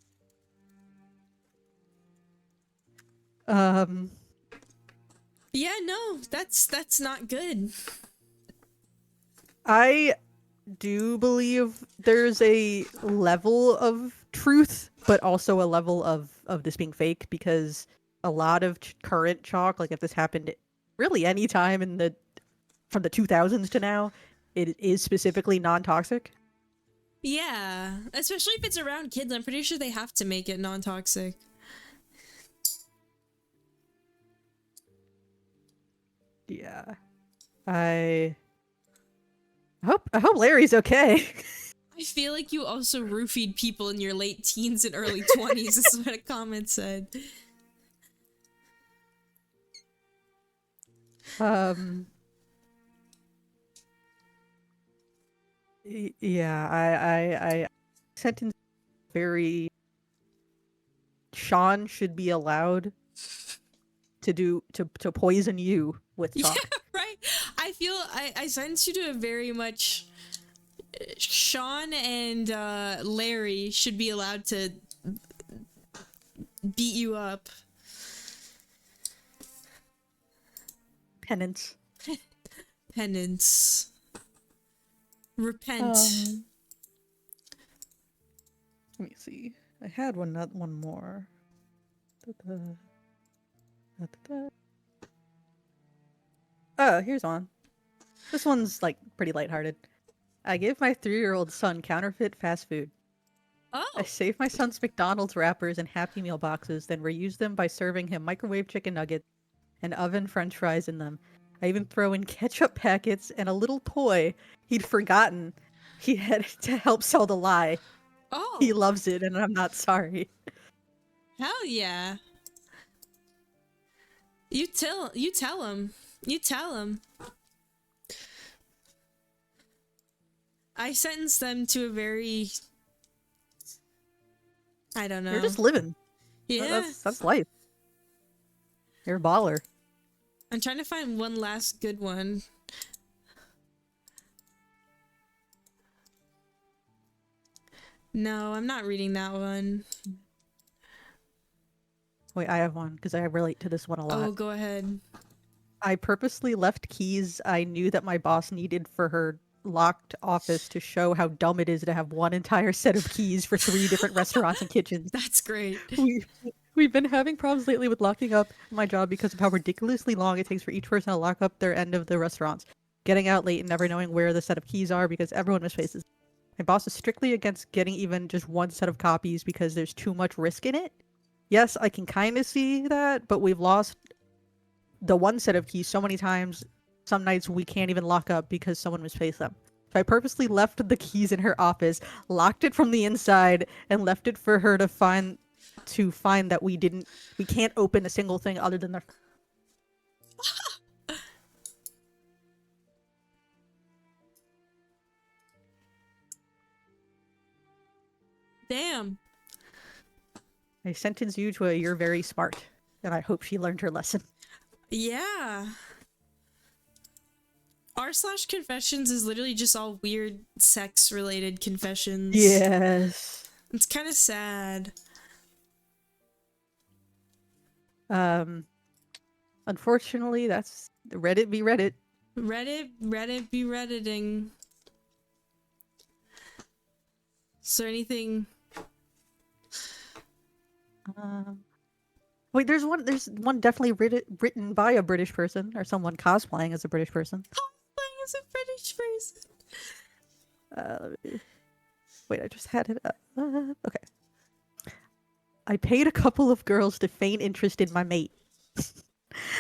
Yeah, no, that's not good. I do believe there's a level of truth, but also a level of this being fake, because a lot of current chalk, like if this happened really any time in the from the 2000s to now, it is specifically non-toxic. Yeah, especially if it's around kids. I'm pretty sure they have to make it non-toxic. Yeah. I hope Larry's okay. I feel like you also roofied people in your late teens and early 20s. This is what a comment said. Yeah, I sentence very... Sean should be allowed to poison you with chalk. Yeah, right? I feel I sentenced you to a very much... Sean and Larry should be allowed to beat you up. Penance. Penance. Repent. Let me see. I had one more. Oh, here's one. This one's like pretty lighthearted. I give my 3-year-old son counterfeit fast food. Oh. I save my son's McDonald's wrappers and Happy Meal boxes, then reuse them by serving him microwave chicken nuggets and oven french fries in them. I even throw in ketchup packets and a little toy he'd forgotten he had to help sell the lie. Oh. He loves it, and I'm not sorry. Hell yeah. You tell him. You tell him. I sentenced them to a very... I don't know. You're just living. Yeah. That's life. You're a baller. I'm trying to find one last good one. No, I'm not reading that one. Wait, I have one because I relate to this one a lot. Oh, go ahead. I purposely left keys I knew that my boss needed for her locked office to show how dumb it is to have one entire set of keys for 3 different restaurants and kitchens. That's great. We we've been having problems lately with locking up my job because of how ridiculously long it takes for each person to lock up their end of the restaurants. Getting out late and never knowing where the set of keys are because everyone misplaces. My boss is strictly against getting even just one set of copies because there's too much risk in it. Yes, I can kind of see that, but we've lost the one set of keys so many times. Some nights we can't even lock up because someone misplaced them. So I purposely left the keys in her office, locked it from the inside, and left it for her to find that we can't open a single thing other than the Damn. I sentence you to a "you're very smart," and I hope she learned her lesson. Yeah. r/confessions is literally just all weird sex related confessions. Yes. It's kind of sad. Unfortunately, that's Reddit be Reddit. Reddit be Redditing. Is there anything? Wait, there's one definitely written by a British person or someone cosplaying as a British person. Cosplaying as a British person. Wait, I just had it up. Okay. I paid a couple of girls to feign interest in my mate.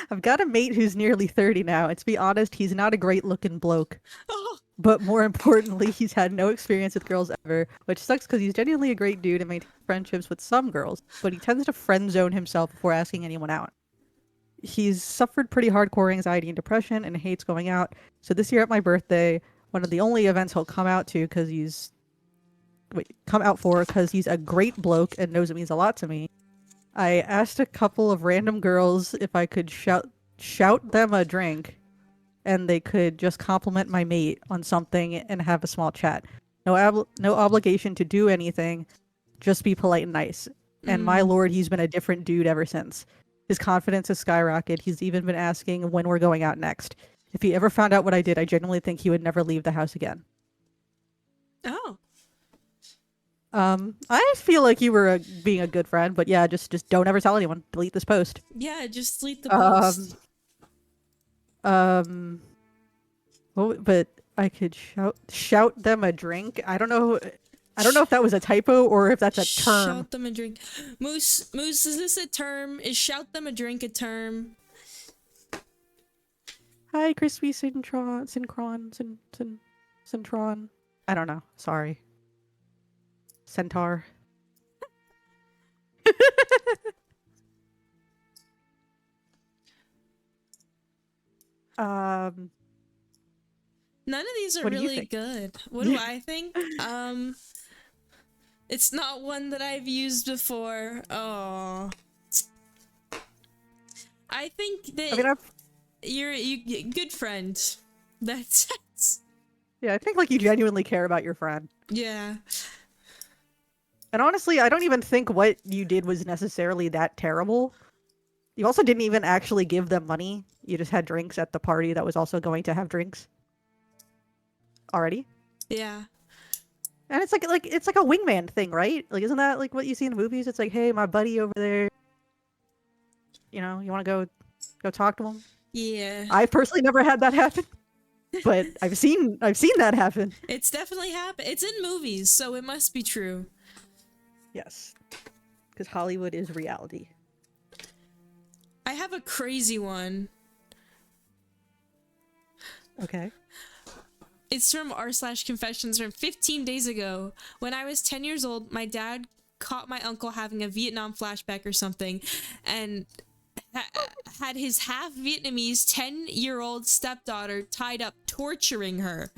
I've got a mate who's nearly 30 now, and to be honest, he's not a great looking bloke. Oh. But more importantly, he's had no experience with girls ever, which sucks because he's genuinely a great dude and maintains friendships with some girls, but he tends to friend zone himself before asking anyone out. He's suffered pretty hardcore anxiety and depression and hates going out, so this year at my birthday, one of the only events he'll come out for because he's a great bloke and knows it means a lot to me. I asked a couple of random girls if I could shout them a drink, and they could just compliment my mate on something and have a small chat. No obligation to do anything, just be polite and nice. And my lord, he's been a different dude ever since. His confidence has skyrocketed. He's even been asking when we're going out next. If he ever found out what I did, I genuinely think he would never leave the house again. Oh. I feel like you were being a good friend, but yeah, just don't ever tell anyone. Delete this post. Yeah, just delete the post. But I could shout them a drink. I don't know if that was a typo or if that's a term. Shout them a drink. Moose, is this a term? Is shout them a drink a term? Hi, crispy Syntron. I don't know. Sorry. Centaur. None of these are really good. What do I think? It's not one that I've used before. Oh. I think that you're good friend. That's it. Yeah, I think like you genuinely care about your friend. Yeah. And honestly, I don't even think what you did was necessarily that terrible. You also didn't even actually give them money. You just had drinks at the party that was also going to have drinks. Already. Yeah. And it's like a wingman thing, right? Like, isn't that like what you see in the movies? It's like, hey, my buddy over there. You know, you want to go talk to him? Yeah. I've personally never had that happen, but I've seen that happen. It's definitely happened. It's in movies, so it must be true. Yes, because Hollywood is reality. I have a crazy one. Okay. It's from r/confessions from 15 days ago. When I was 10 years old, my dad caught my uncle having a Vietnam flashback or something, and had his half Vietnamese 10-year-old stepdaughter tied up, torturing her.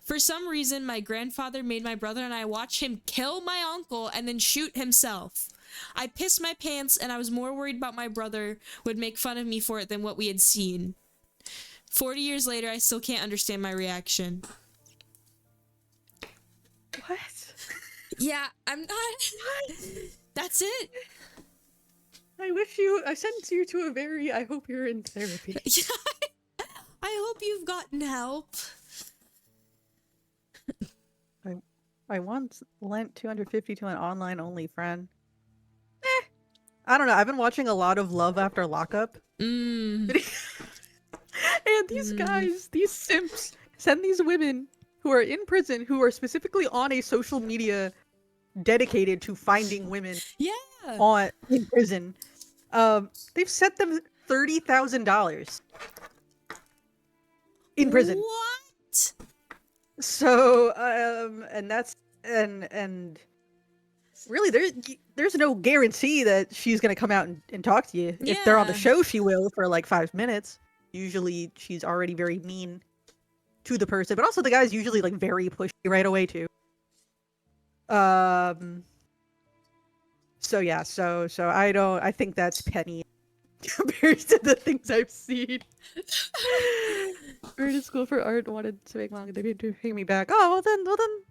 For some reason, my grandfather made my brother and I watch him kill my uncle and then shoot himself. I pissed my pants, and I was more worried about my brother would make fun of me for it than what we had seen. 40 years later, I still can't understand my reaction. What? Yeah, I'm not... That's it. I sent you to a very, I hope you're in therapy. Yeah. I hope you've gotten help. I once lent 250 to an online only friend. I don't know. I've been watching a lot of Love After Lockup. Mm. And these guys, these simps, send these women who are in prison, who are specifically on a social media dedicated to finding women Yeah. in prison. They've sent them $30,000 in prison. What? So, and that's and really, there's no guarantee that she's gonna come out and talk to you. If they're on the Yeah. show, she will for like 5 minutes. Usually, she's already very mean to the person, but also the guy's usually like very pushy right away too. So yeah, so I think that's penny compared to the things I've seen. We're in school for art, wanted to make manga. They didn't pay me back. Oh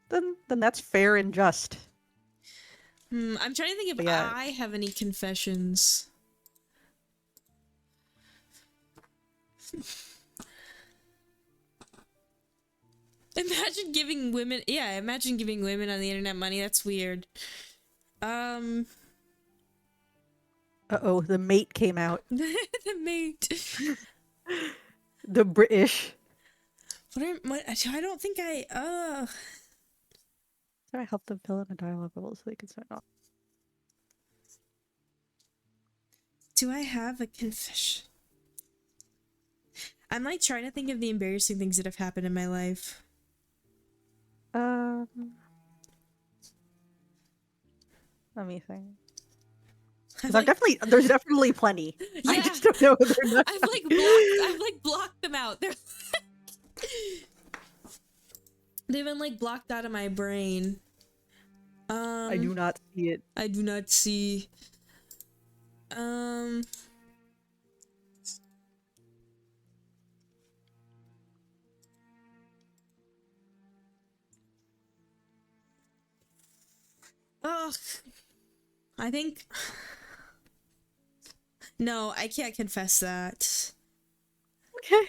then that's fair and just. I'm trying to think if But yeah. I have any confessions. Imagine giving women on the internet money. That's weird. Uh-oh, the mate came out. The mate. The British. I don't think So I helped them fill in a dialogue bubble so they could sign off. do I have a confession? I'm like trying to think of the embarrassing things that have happened in my life. Let me think. Like, There's definitely plenty. yeah, I just don't know if they're not. I've like blocked them out. They've been like blocked out of my brain. I do not see it. I do not see. Oh, I think. No, I can't confess that. Okay.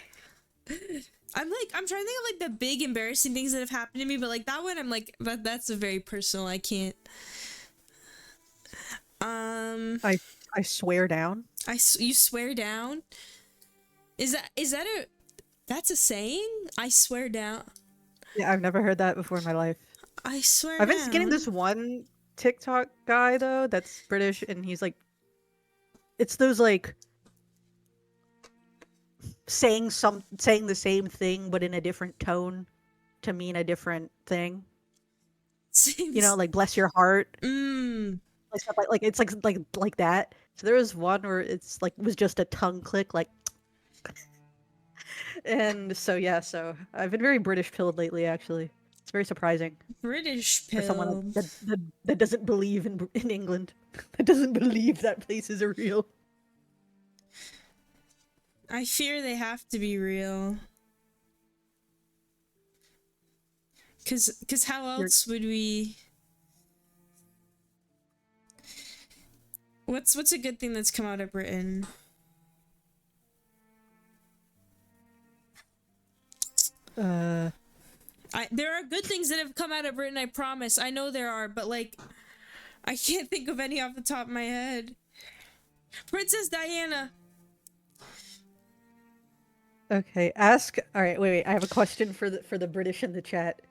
I'm trying to think of like the big embarrassing things that have happened to me, but like that one, I'm like, that's a very personal. I can't. I swear down. You swear down? Is that that's a saying? I swear down. Yeah, I've never heard that before in my life. I swear I've down. been getting this one TikTok guy though that's British, and he's like, it's those like saying the same thing but in a different tone to mean a different thing. You know, like bless your heart. Like stuff like it's like that. So there was one where it's like was just a tongue click like and so yeah, so I've been very British pilled lately actually. It's very surprising. British For someone pill. that doesn't believe in England. That doesn't believe that places are real. I fear they have to be real. Cause how else would we? What's a good thing that's come out of Britain? There are good things that have come out of Britain, I promise. I know there are, but like I can't think of any off the top of my head. Princess Diana. Okay, alright, wait, I have a question for the British in the chat.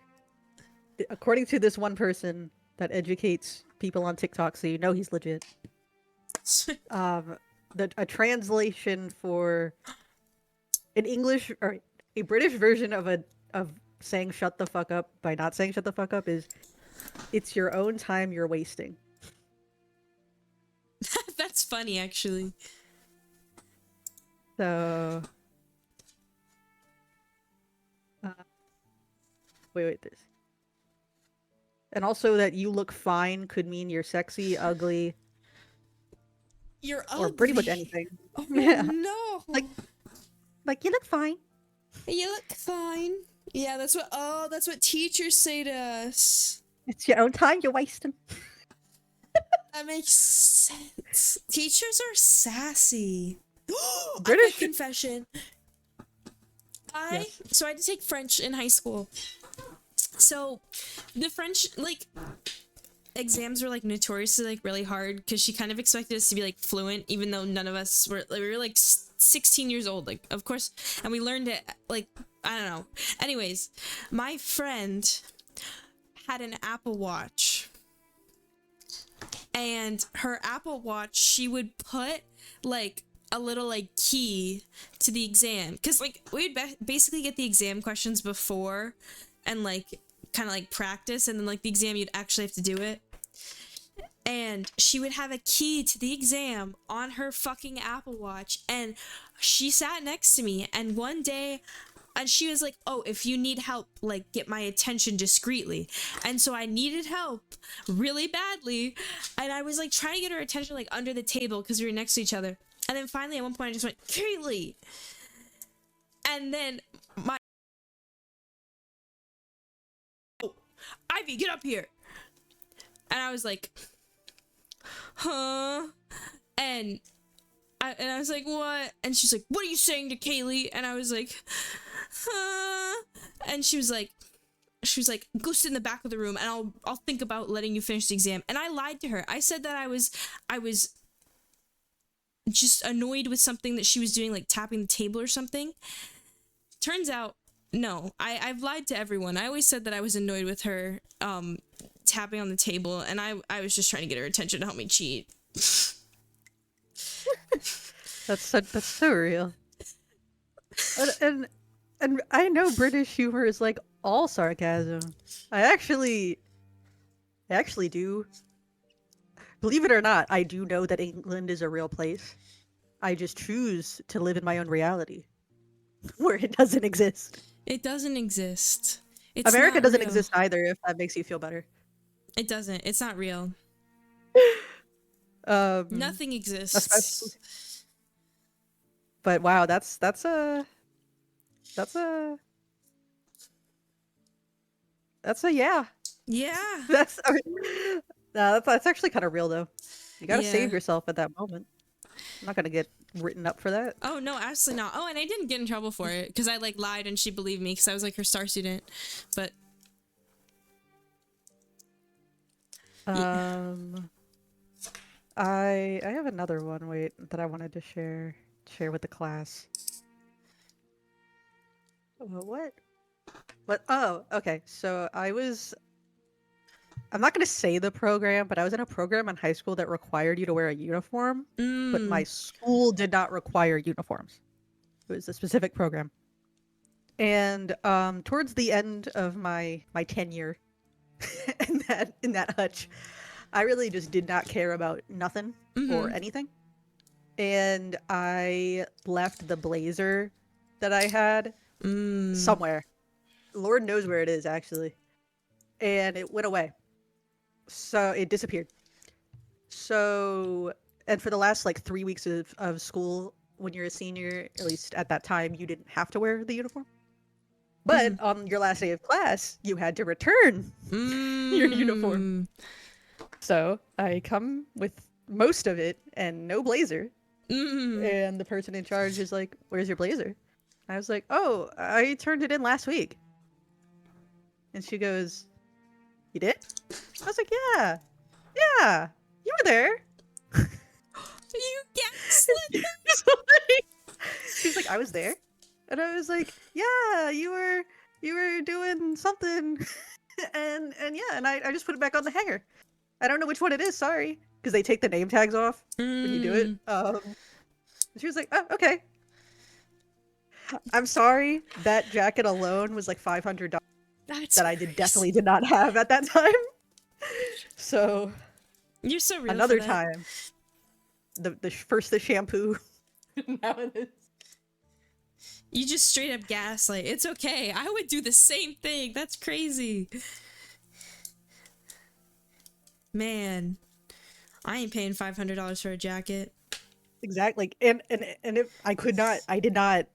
According to this one person that educates people on TikTok, so you know he's legit. A translation for an English or a British version of saying shut the fuck up by not saying shut the fuck up is it's your own time you're wasting. That's funny actually. So wait, this. And also that you look fine could mean you're sexy, ugly, You're ugly. or pretty much anything. Oh Yeah. no. Like you look fine. You look fine. Yeah, that's what teachers say to us. It's your own time you're wasting. That makes sense. Teachers are sassy. I British- got confession. Yes. So I had to take French in high school. So the French like exams were like notoriously like really hard because she kind of expected us to be like fluent, even though none of us were. Like, we were like 16 years old, like of course, and we learned it like I don't know. Anyways, my friend had an Apple Watch, and her Apple Watch, she would put like a little like key to the exam, because like we'd basically get the exam questions before and like kind of like practice, and then like the exam you'd actually have to do it. And she would have a key to the exam on her fucking Apple Watch, and she sat next to me, and one day, and she was like, oh, if you need help, like get my attention discreetly. And so I needed help really badly, and I was like trying to get her attention like under the table because we were next to each other. And then finally at one point I just went, Kaylee, and then my Ivy, get up here. And I was like, huh? And I was like, what? And she's like, what are you saying to Kaylee? And I was like, huh? And she was like, go sit in the back of the room and I'll think about letting you finish the exam. And I lied to her. I said that I was just annoyed with something that she was doing, like tapping the table or something. Turns out, no, I've lied to everyone. I always said that I was annoyed with her tapping on the table, and I was just trying to get her attention to help me cheat. That's so real. And I know British humor is like all sarcasm. I actually do. Believe it or not, I do know that England is a real place. I just choose to live in my own reality, where it doesn't exist. It doesn't exist. It's America not doesn't real. exist either, if that makes you feel better. It doesn't. It's not real. Nothing exists. Especially. But wow, that's a yeah. Yeah. That's I mean, no, that's actually kind of real though. You gotta Yeah. save yourself at that moment. I'm not gonna get written up for that. Oh no, absolutely not. Oh, and I didn't get in trouble for it because I like lied and she believed me because I was like her star student. But I have another one. Wait, that I wanted to share with the class. What? What? Oh, okay. So I'm not going to say the program, but I was in a program in high school that required you to wear a uniform, but my school did not require uniforms. It was a specific program. And towards the end of my tenure in that hutch, I really just did not care about nothing or anything. And I left the blazer that I had somewhere. Lord knows where it is, actually. And it went away. So it disappeared. So, and for the last like 3 weeks of school, when you're a senior, at least at that time, you didn't have to wear the uniform. But on your last day of class, you had to return your uniform. So I come with most of it and no blazer. And the person in charge is like, where's your blazer? I was like, oh, I turned it in last week. And she goes, you did? I was like, yeah, you were there. You gaslit. She's like, I was there. And I was like, yeah, you were doing something. and yeah, and I just put it back on the hanger. I don't know which one it is, sorry. Because they take the name tags off when you do it. She was like, oh, okay. I'm sorry, that jacket alone was like $500 that I definitely did not have at that time. So you're so real. Another time, first the shampoo, now this. You just straight up gaslight. It's okay. I would do the same thing. That's crazy. Man, I ain't paying $500 for a jacket. Exactly, and if I did not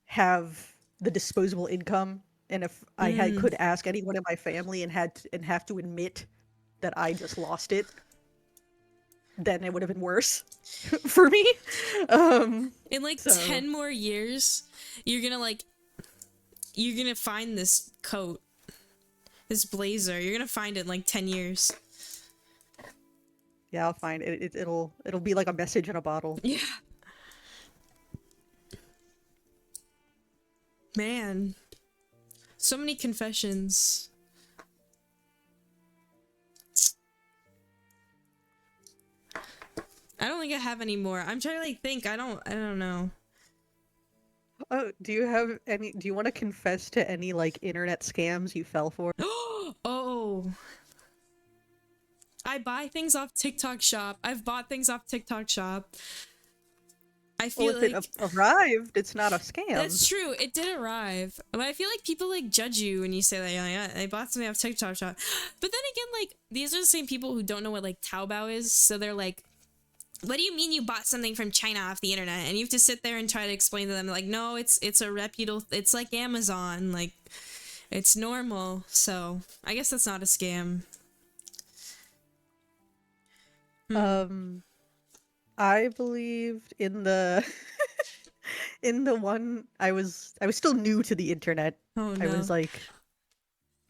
have the disposable income, and if I could ask anyone in my family and have to admit that I just lost it, then it would have been worse for me. In like So- 10 more years, you're gonna find this coat, this blazer. You're gonna find it in like 10 years. Yeah, I'll find it. It'll be like a message in a bottle. Yeah. Man. So many confessions. I don't think I have any more. I'm trying to like think. I don't know. Oh, do you want to confess to any like internet scams you fell for? Oh. I buy things off TikTok Shop. I've bought things off TikTok Shop. I feel Well, if like it arrived, it's not a scam. that's true. It did arrive, but I feel like people like judge you when you say that. You're like, yeah, I bought something off TikTok Shop. But then again, like these are the same people who don't know what like Taobao is, so they're like, "What do you mean you bought something from China off the internet?" And you have to sit there and try to explain to them like, "No, it's a reputable. It's like Amazon. Like, it's normal." So I guess that's not a scam. I believed in the in the one I was still new to the internet. Oh no. I was like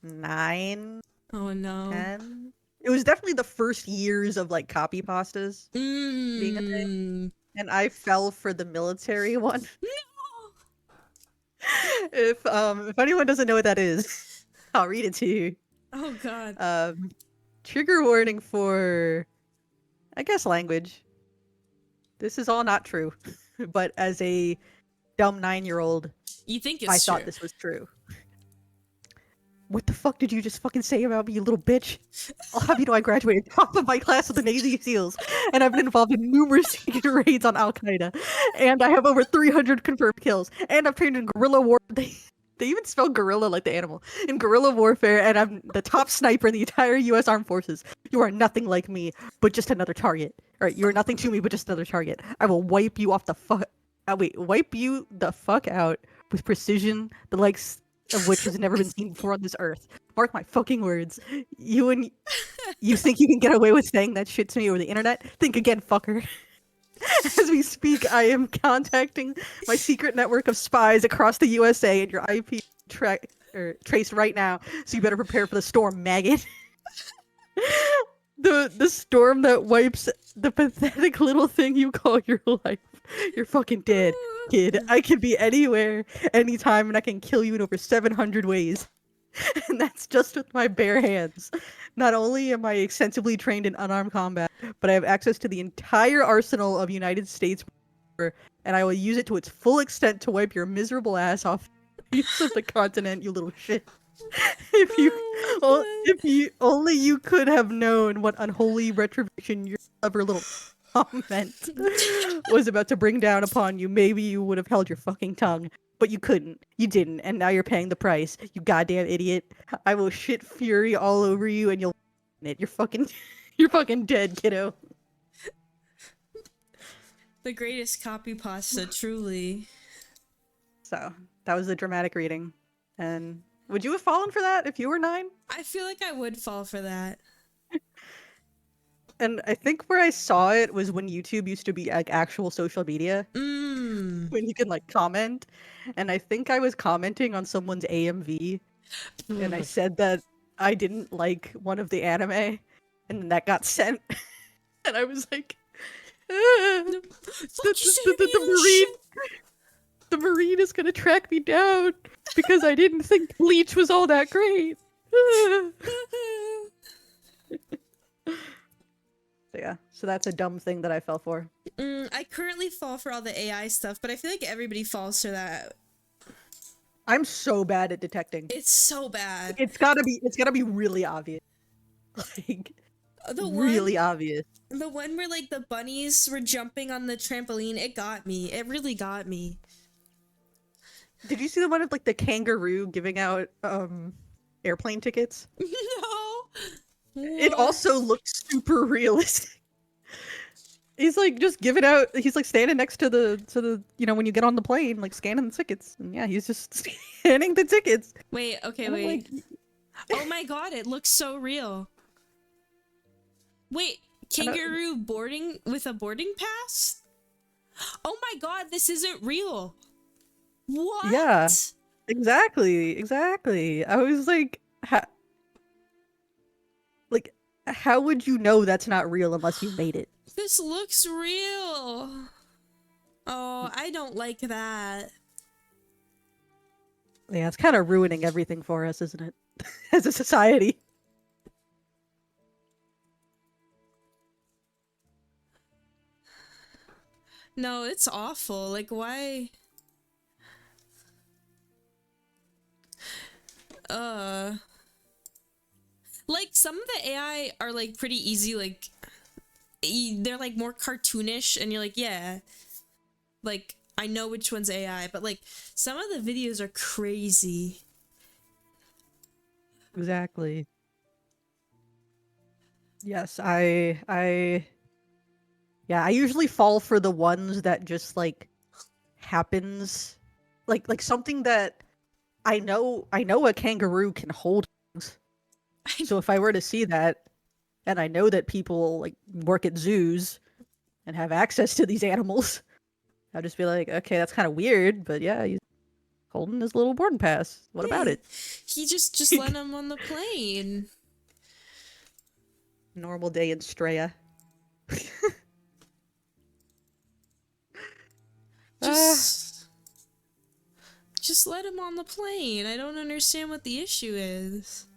9, Oh no. 10. It was definitely the first years of like copy pastas being a thing, and I fell for the military one. No. If anyone doesn't know what that is, I'll read it to you. Oh god. Trigger warning for, I guess, language. This is all not true, but as a dumb 9-year-old, You think it's I true? thought this was true. What the fuck did you just fucking say about me, you little bitch? I'll have you know I graduated top of my class with the Navy SEALs, and I've been involved in numerous secret raids on Al Qaeda, and I have over 300 confirmed kills, and I've trained in guerrilla war. They even spell gorilla like the animal in guerrilla warfare, and I'm the top sniper in the entire U.S. Armed Forces. You are nothing like me, but just another target. All right, you are nothing to me, but just another target. I will wipe you off the wipe you the fuck out with precision, the likes of which has never been seen before on this earth. Mark my fucking words. You think you can get away with saying that shit to me over the internet? Think again, fucker. As we speak, I am contacting my secret network of spies across the USA, and your IP traced right now. So you better prepare for the storm, maggot. The storm that wipes the pathetic little thing you call your life. You're fucking dead, kid. I can be anywhere, anytime, and I can kill you in over 700 ways. And that's just with my bare hands. Not only am I extensively trained in unarmed combat, but I have access to the entire arsenal of United States, and I will use it to its full extent to wipe your miserable ass off the face of the continent, you little shit. If you only you could have known what unholy retribution your clever little comment was about to bring down upon you, maybe you would have held your fucking tongue. But you couldn't. You didn't, and now you're paying the price. You goddamn idiot. I will shit fury all over you, and you'll it. You're fucking dead, kiddo. The greatest copy pasta, truly. So, that was the dramatic reading. And would you have fallen for that if you were 9? I feel like I would fall for that. And I think where I saw it was when YouTube used to be like actual social media. When you can like comment. And I think I was commenting on someone's AMV. And I said that I didn't like one of the anime. And then that got sent. And I was like, the Marine is gonna track me down because I didn't think Bleach was all that great. So yeah, so that's a dumb thing that I fell for. I currently fall for all the AI stuff, but I feel like everybody falls for that. I'm so bad at detecting. It's so bad. It's gotta be really obvious. Like really obvious. The one where like the bunnies were jumping on the trampoline, it got me. It really got me. Did you see the one of like the kangaroo giving out airplane tickets? No. It also looks super realistic. He's like just giving out. He's like standing next to the when you get on the plane, like scanning the tickets. And yeah, he's just scanning the tickets. Wait, okay, And I'm wait. like, Oh my god, it looks so real. Wait, kangaroo boarding with a boarding pass? Oh my god, this isn't real. What? Yeah, exactly. I was like, how would you know that's not real unless you made it? This looks real. Oh, I don't like that. Yeah, it's kind of ruining everything for us, isn't it? As a society. No, it's awful. Like, why? Like, some of the AI are, like, pretty easy, like, they're, like, more cartoonish, and you're like, yeah. Like, I know which one's AI, but, like, some of the videos are crazy. Exactly. Yes, I usually fall for the ones that just like happens like something that I know a kangaroo can hold things. So if I were to see that and I know that people like work at zoos and have access to these animals, I'll just be like, okay, that's kind of weird, but yeah, he's holding his little boarding pass. What about it? He just let him on the plane. Normal day in Straya. Just let him on the plane. I don't understand what the issue is.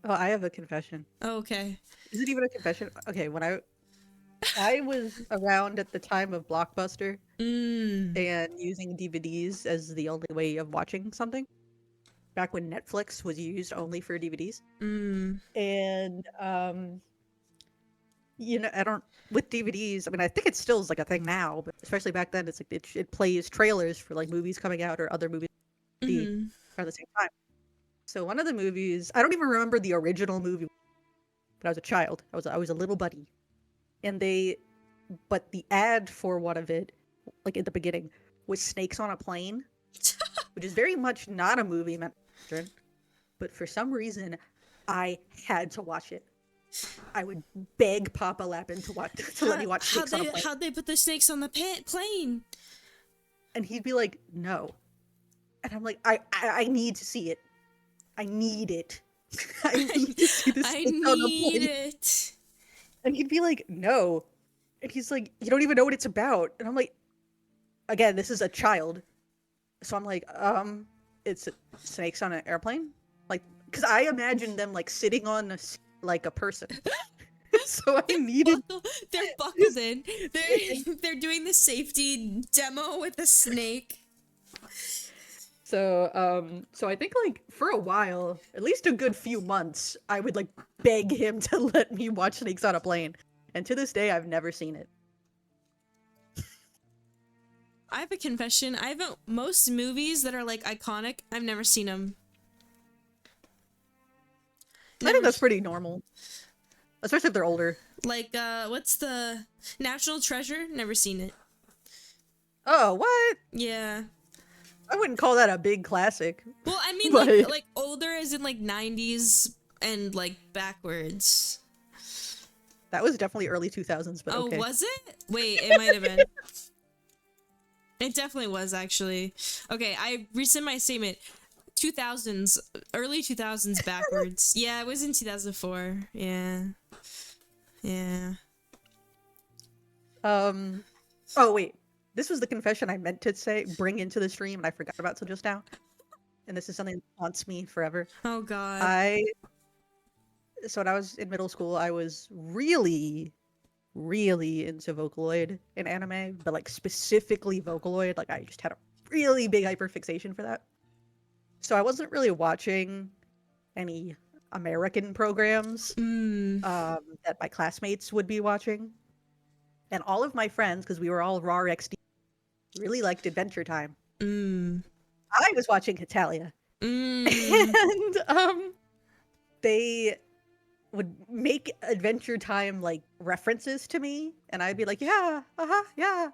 Oh, I have a confession. Oh, okay. Is it even a confession? Okay, when I was around at the time of Blockbuster and using DVDs as the only way of watching something. Back when Netflix was used only for DVDs. And you know, I don't with DVDs. I mean, I think it still is like a thing now, but especially back then, it's like it plays trailers for like movies coming out or other movies around the same time. So one of the movies, I don't even remember the original movie, but I was a child. I was a little buddy, and but the ad for one of it, like at the beginning, was snakes on a plane, which is very much not a movie meant for children, but for some reason, I had to watch it. I would beg Papa Lappin to let me watch snakes on a plane. How'd they put the snakes on the plane? And he'd be like, no. And I'm like, I need to see it. I need it. I need to see this snake on a plane. It. And he'd be like, no. And he's like, you don't even know what it's about. And I'm like, again, this is a child. So I'm like, it's snakes on an airplane? Like, because I imagine them like sitting on like a person. So I needed. They're buckled in. They're doing the safety demo with the snake. So so I think like for a while, at least a good few months, I would like beg him to let me watch Snakes on a Plane. And to this day, I've never seen it. I have a confession. Most movies that are like iconic, I've never seen them. I think that's pretty normal. Especially if they're older. Like, what's the National Treasure? Never seen it. Oh, what? Yeah. I wouldn't call that a big classic. Well, I mean, but... like older as in like 90s and like backwards. That was definitely early 2000s, but okay. Oh, was it? Wait, it might have been. It definitely was, actually. Okay, I rescind my statement. 2000s, early 2000s backwards. Yeah, it was in 2004. Yeah. Yeah. Oh, wait. This was the confession I meant to bring into the stream, and I forgot about till just now. And this is something that haunts me forever. Oh, God. So when I was in middle school, I was really, really into Vocaloid in anime, but like specifically Vocaloid. Like I just had a really big hyperfixation for that. So I wasn't really watching any American programs that my classmates would be watching. And all of my friends, because we were all raw XD, really liked Adventure Time. I was watching Hitalia. And they would make Adventure Time like references to me, and I'd be like, yeah, yeah.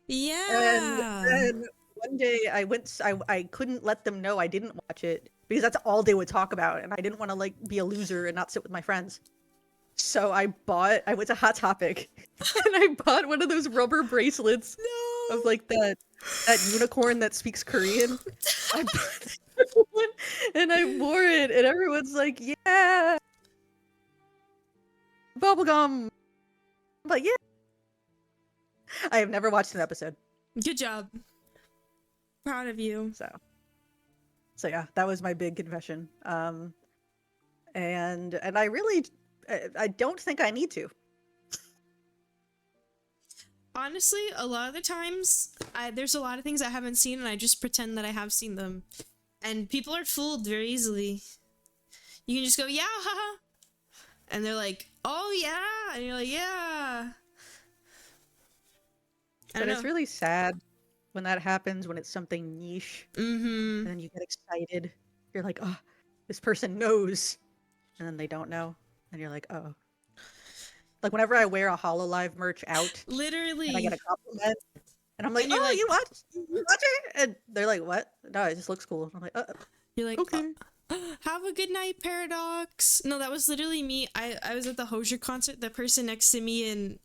Yeah. And then one day I couldn't let them know I didn't watch it because that's all they would talk about, and I didn't want to like be a loser and not sit with my friends. So I went to Hot Topic and I bought one of those rubber bracelets of No. like that unicorn that speaks Korean. I bought that one and I wore it and everyone's like, yeah, bubblegum. But yeah, I have never watched an episode. Good job. Proud of you. So yeah, that was my big confession. And I really, I don't think I need to. Honestly, a lot of the times, there's a lot of things I haven't seen, and I just pretend that I have seen them. And people are fooled very easily. You can just go, yeah, haha. And they're like, oh, yeah. And you're like, yeah. But it's really sad when that happens, when it's something niche. Mm-hmm. And then you get excited. You're like, oh, this person knows. And then they don't know. And you're like, oh. Like whenever I wear a HoloLive merch out, Literally. and I get a compliment, and I'm like, And you're oh, like- you watch it? And they're like, what? No, it just looks cool. And I'm like, You're like, okay. Have a good night, Paradox. No, that was literally me. I was at the Hozier concert. The person next to me and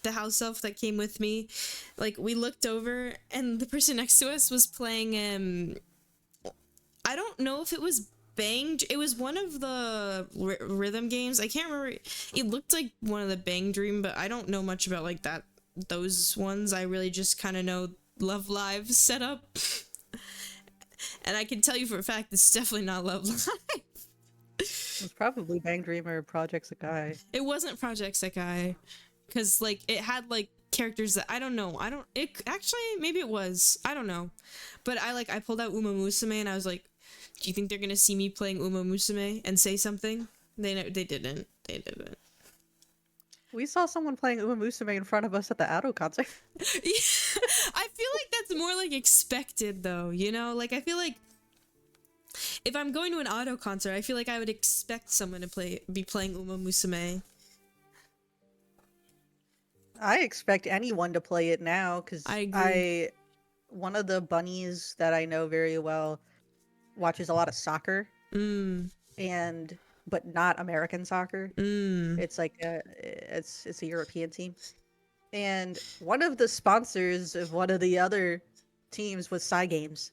the house elf that came with me, like we looked over and the person next to us was playing I don't know if it was Bang. It was one of the rhythm games. I can't remember. It looked like one of the Bang Dream, but I don't know much about like those ones. I really just kind of know Love Live setup. And I can tell you for a fact, it's definitely not Love Live. It's probably Bang Dream or Project Sakai. It wasn't Project Sekai, because like it had like characters that I don't know. It actually maybe it was. I don't know, but I pulled out Uma Musume and I was like, do you think they're gonna see me playing Uma Musume and say something? They didn't. They didn't. We saw someone playing Uma Musume in front of us at the Ado concert. I feel like that's more like expected though, you know? Like I feel like if I'm going to an auto concert, I feel like I would expect someone to be playing Uma Musume. I expect anyone to play it now because I agree. One of the bunnies that I know very well watches a lot of soccer, but not American soccer. It's like it's a European team, and one of the sponsors of one of the other teams was Psy Games.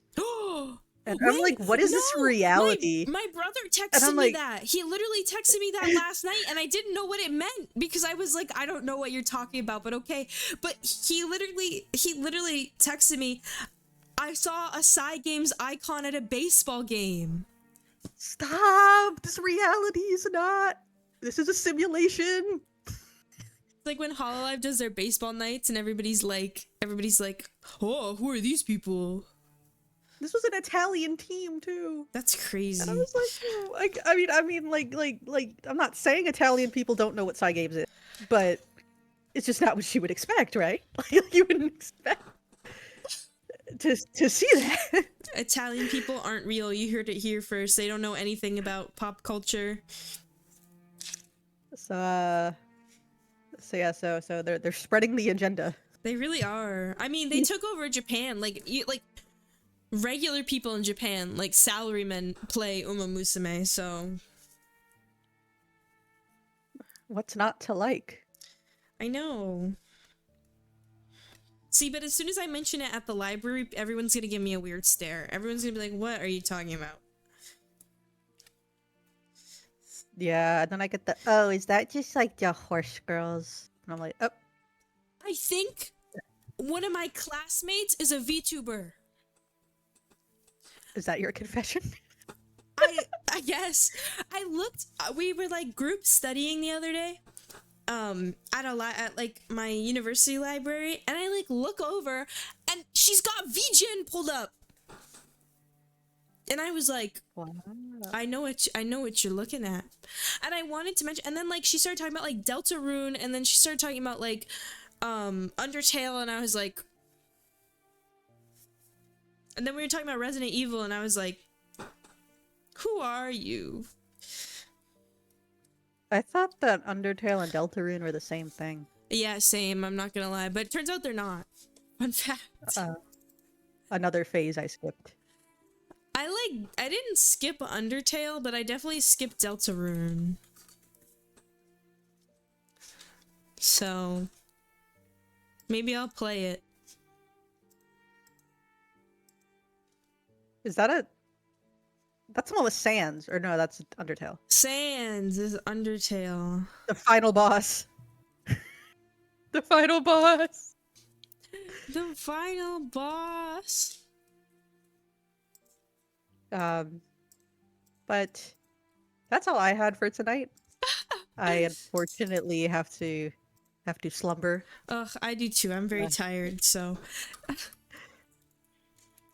And I'm like, what is this reality? My brother texted me that. He literally texted me that last night, and I didn't know what it meant because I was like, I don't know what you're talking about, but okay. But he literally texted me, I saw a Psy Games icon at a baseball game. Stop! This reality is not. This is a simulation. It's like when HoloLive does their baseball nights, and everybody's like, oh, who are these people? This was an Italian team too. That's crazy. And I was like, I mean, I'm not saying Italian people don't know what Psy Games is, but it's just not what you would expect, right? Like you wouldn't expect to see that. Italian people aren't real. You heard it here first. They don't know anything about pop culture. So they're spreading the agenda. They really are. I mean, they took over Japan. Like regular people in Japan, like salarymen, play Uma Musume. So what's not to like? I know. See, but as soon as I mention it at the library, everyone's gonna give me a weird stare. Everyone's gonna be like, what are you talking about? Yeah, and then I get the, oh, is that just like the horse girls? And I'm like, oh. I think one of my classmates is a VTuber. Is that your confession? I guess. I looked, we were like group studying the other day. At like my university library, and I like look over and she's got VGen pulled up. And I was like, wow. I know what you're looking at. And I wanted to mention, and then like she started talking about like Deltarune, and then she started talking about like Undertale, and I was like, and then we were talking about Resident Evil, and I was like, who are you? I thought that Undertale and Deltarune were the same thing. Yeah, same, I'm not gonna lie, but it turns out they're not. Fun fact. Another phase I skipped. I didn't skip Undertale, but I definitely skipped Deltarune. So maybe I'll play it. Is that a... That's the one with Sans, or no, that's Undertale. Sans is Undertale. The final boss. The final boss. The final boss. But that's all I had for tonight. I unfortunately have to slumber. Ugh, I do too. I'm very tired, so.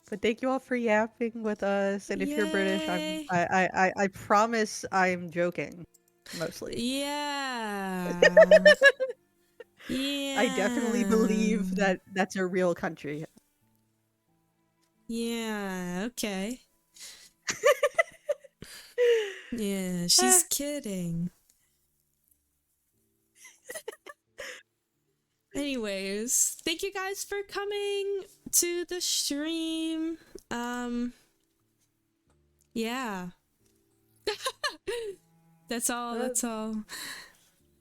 But thank you all for yapping with us. And if you're British, Yay. I promise I'm joking, mostly. Yeah. Yeah. I definitely believe that that's a real country. Yeah, okay. Yeah, she's kidding. Anyways, thank you guys for coming to the stream. Yeah. That's all.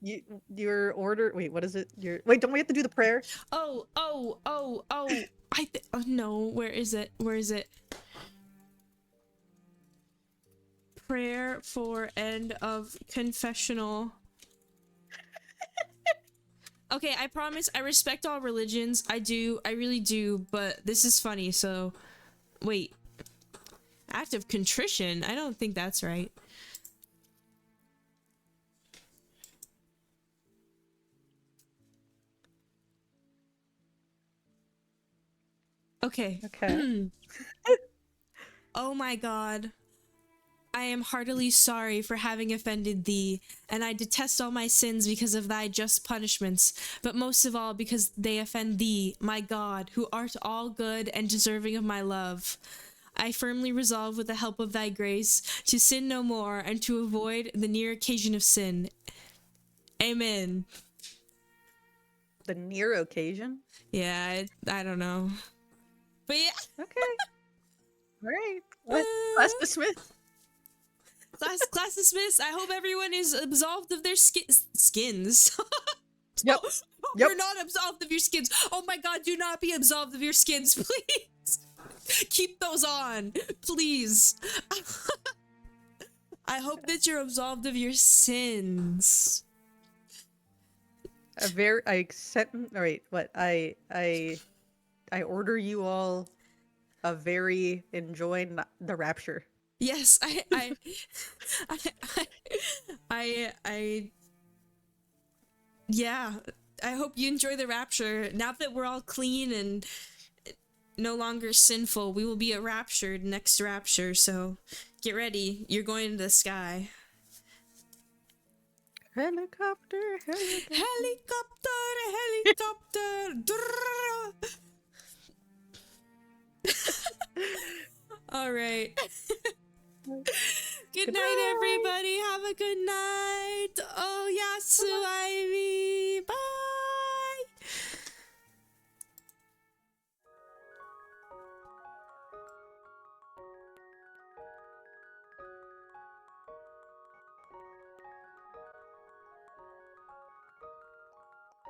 Your order. Wait, what is it? Wait, don't we have to do the prayer? Oh. Oh no, where is it? Prayer for end of confessional. Okay, I promise I respect all religions. I really do, but this is funny, so wait. Act of contrition? I don't think that's right. Okay. Okay. Oh my god. I am heartily sorry for having offended thee, and I detest all my sins because of thy just punishments, but most of all because they offend thee, my God, who art all good and deserving of my love. I firmly resolve with the help of thy grace to sin no more and to avoid the near occasion of sin. Amen. The near occasion? Yeah, I don't know. But yeah. Okay. All right. What? Class dismissed. Class dismissed. I hope everyone is absolved of their skins. Yep. You're not absolved of your skins. Oh my god, do not be absolved of your skins, please. Keep those on, please. I hope that you're absolved of your sins. I order you all a very enjoying the rapture. Yes, yeah, I hope you enjoy the rapture. Now that we're all clean and no longer sinful, we will be raptured next rapture, so get ready. You're going to the sky. Helicopter. All right. Good night, everybody. Have a good night. Oh, Yasu Ivy. Bye.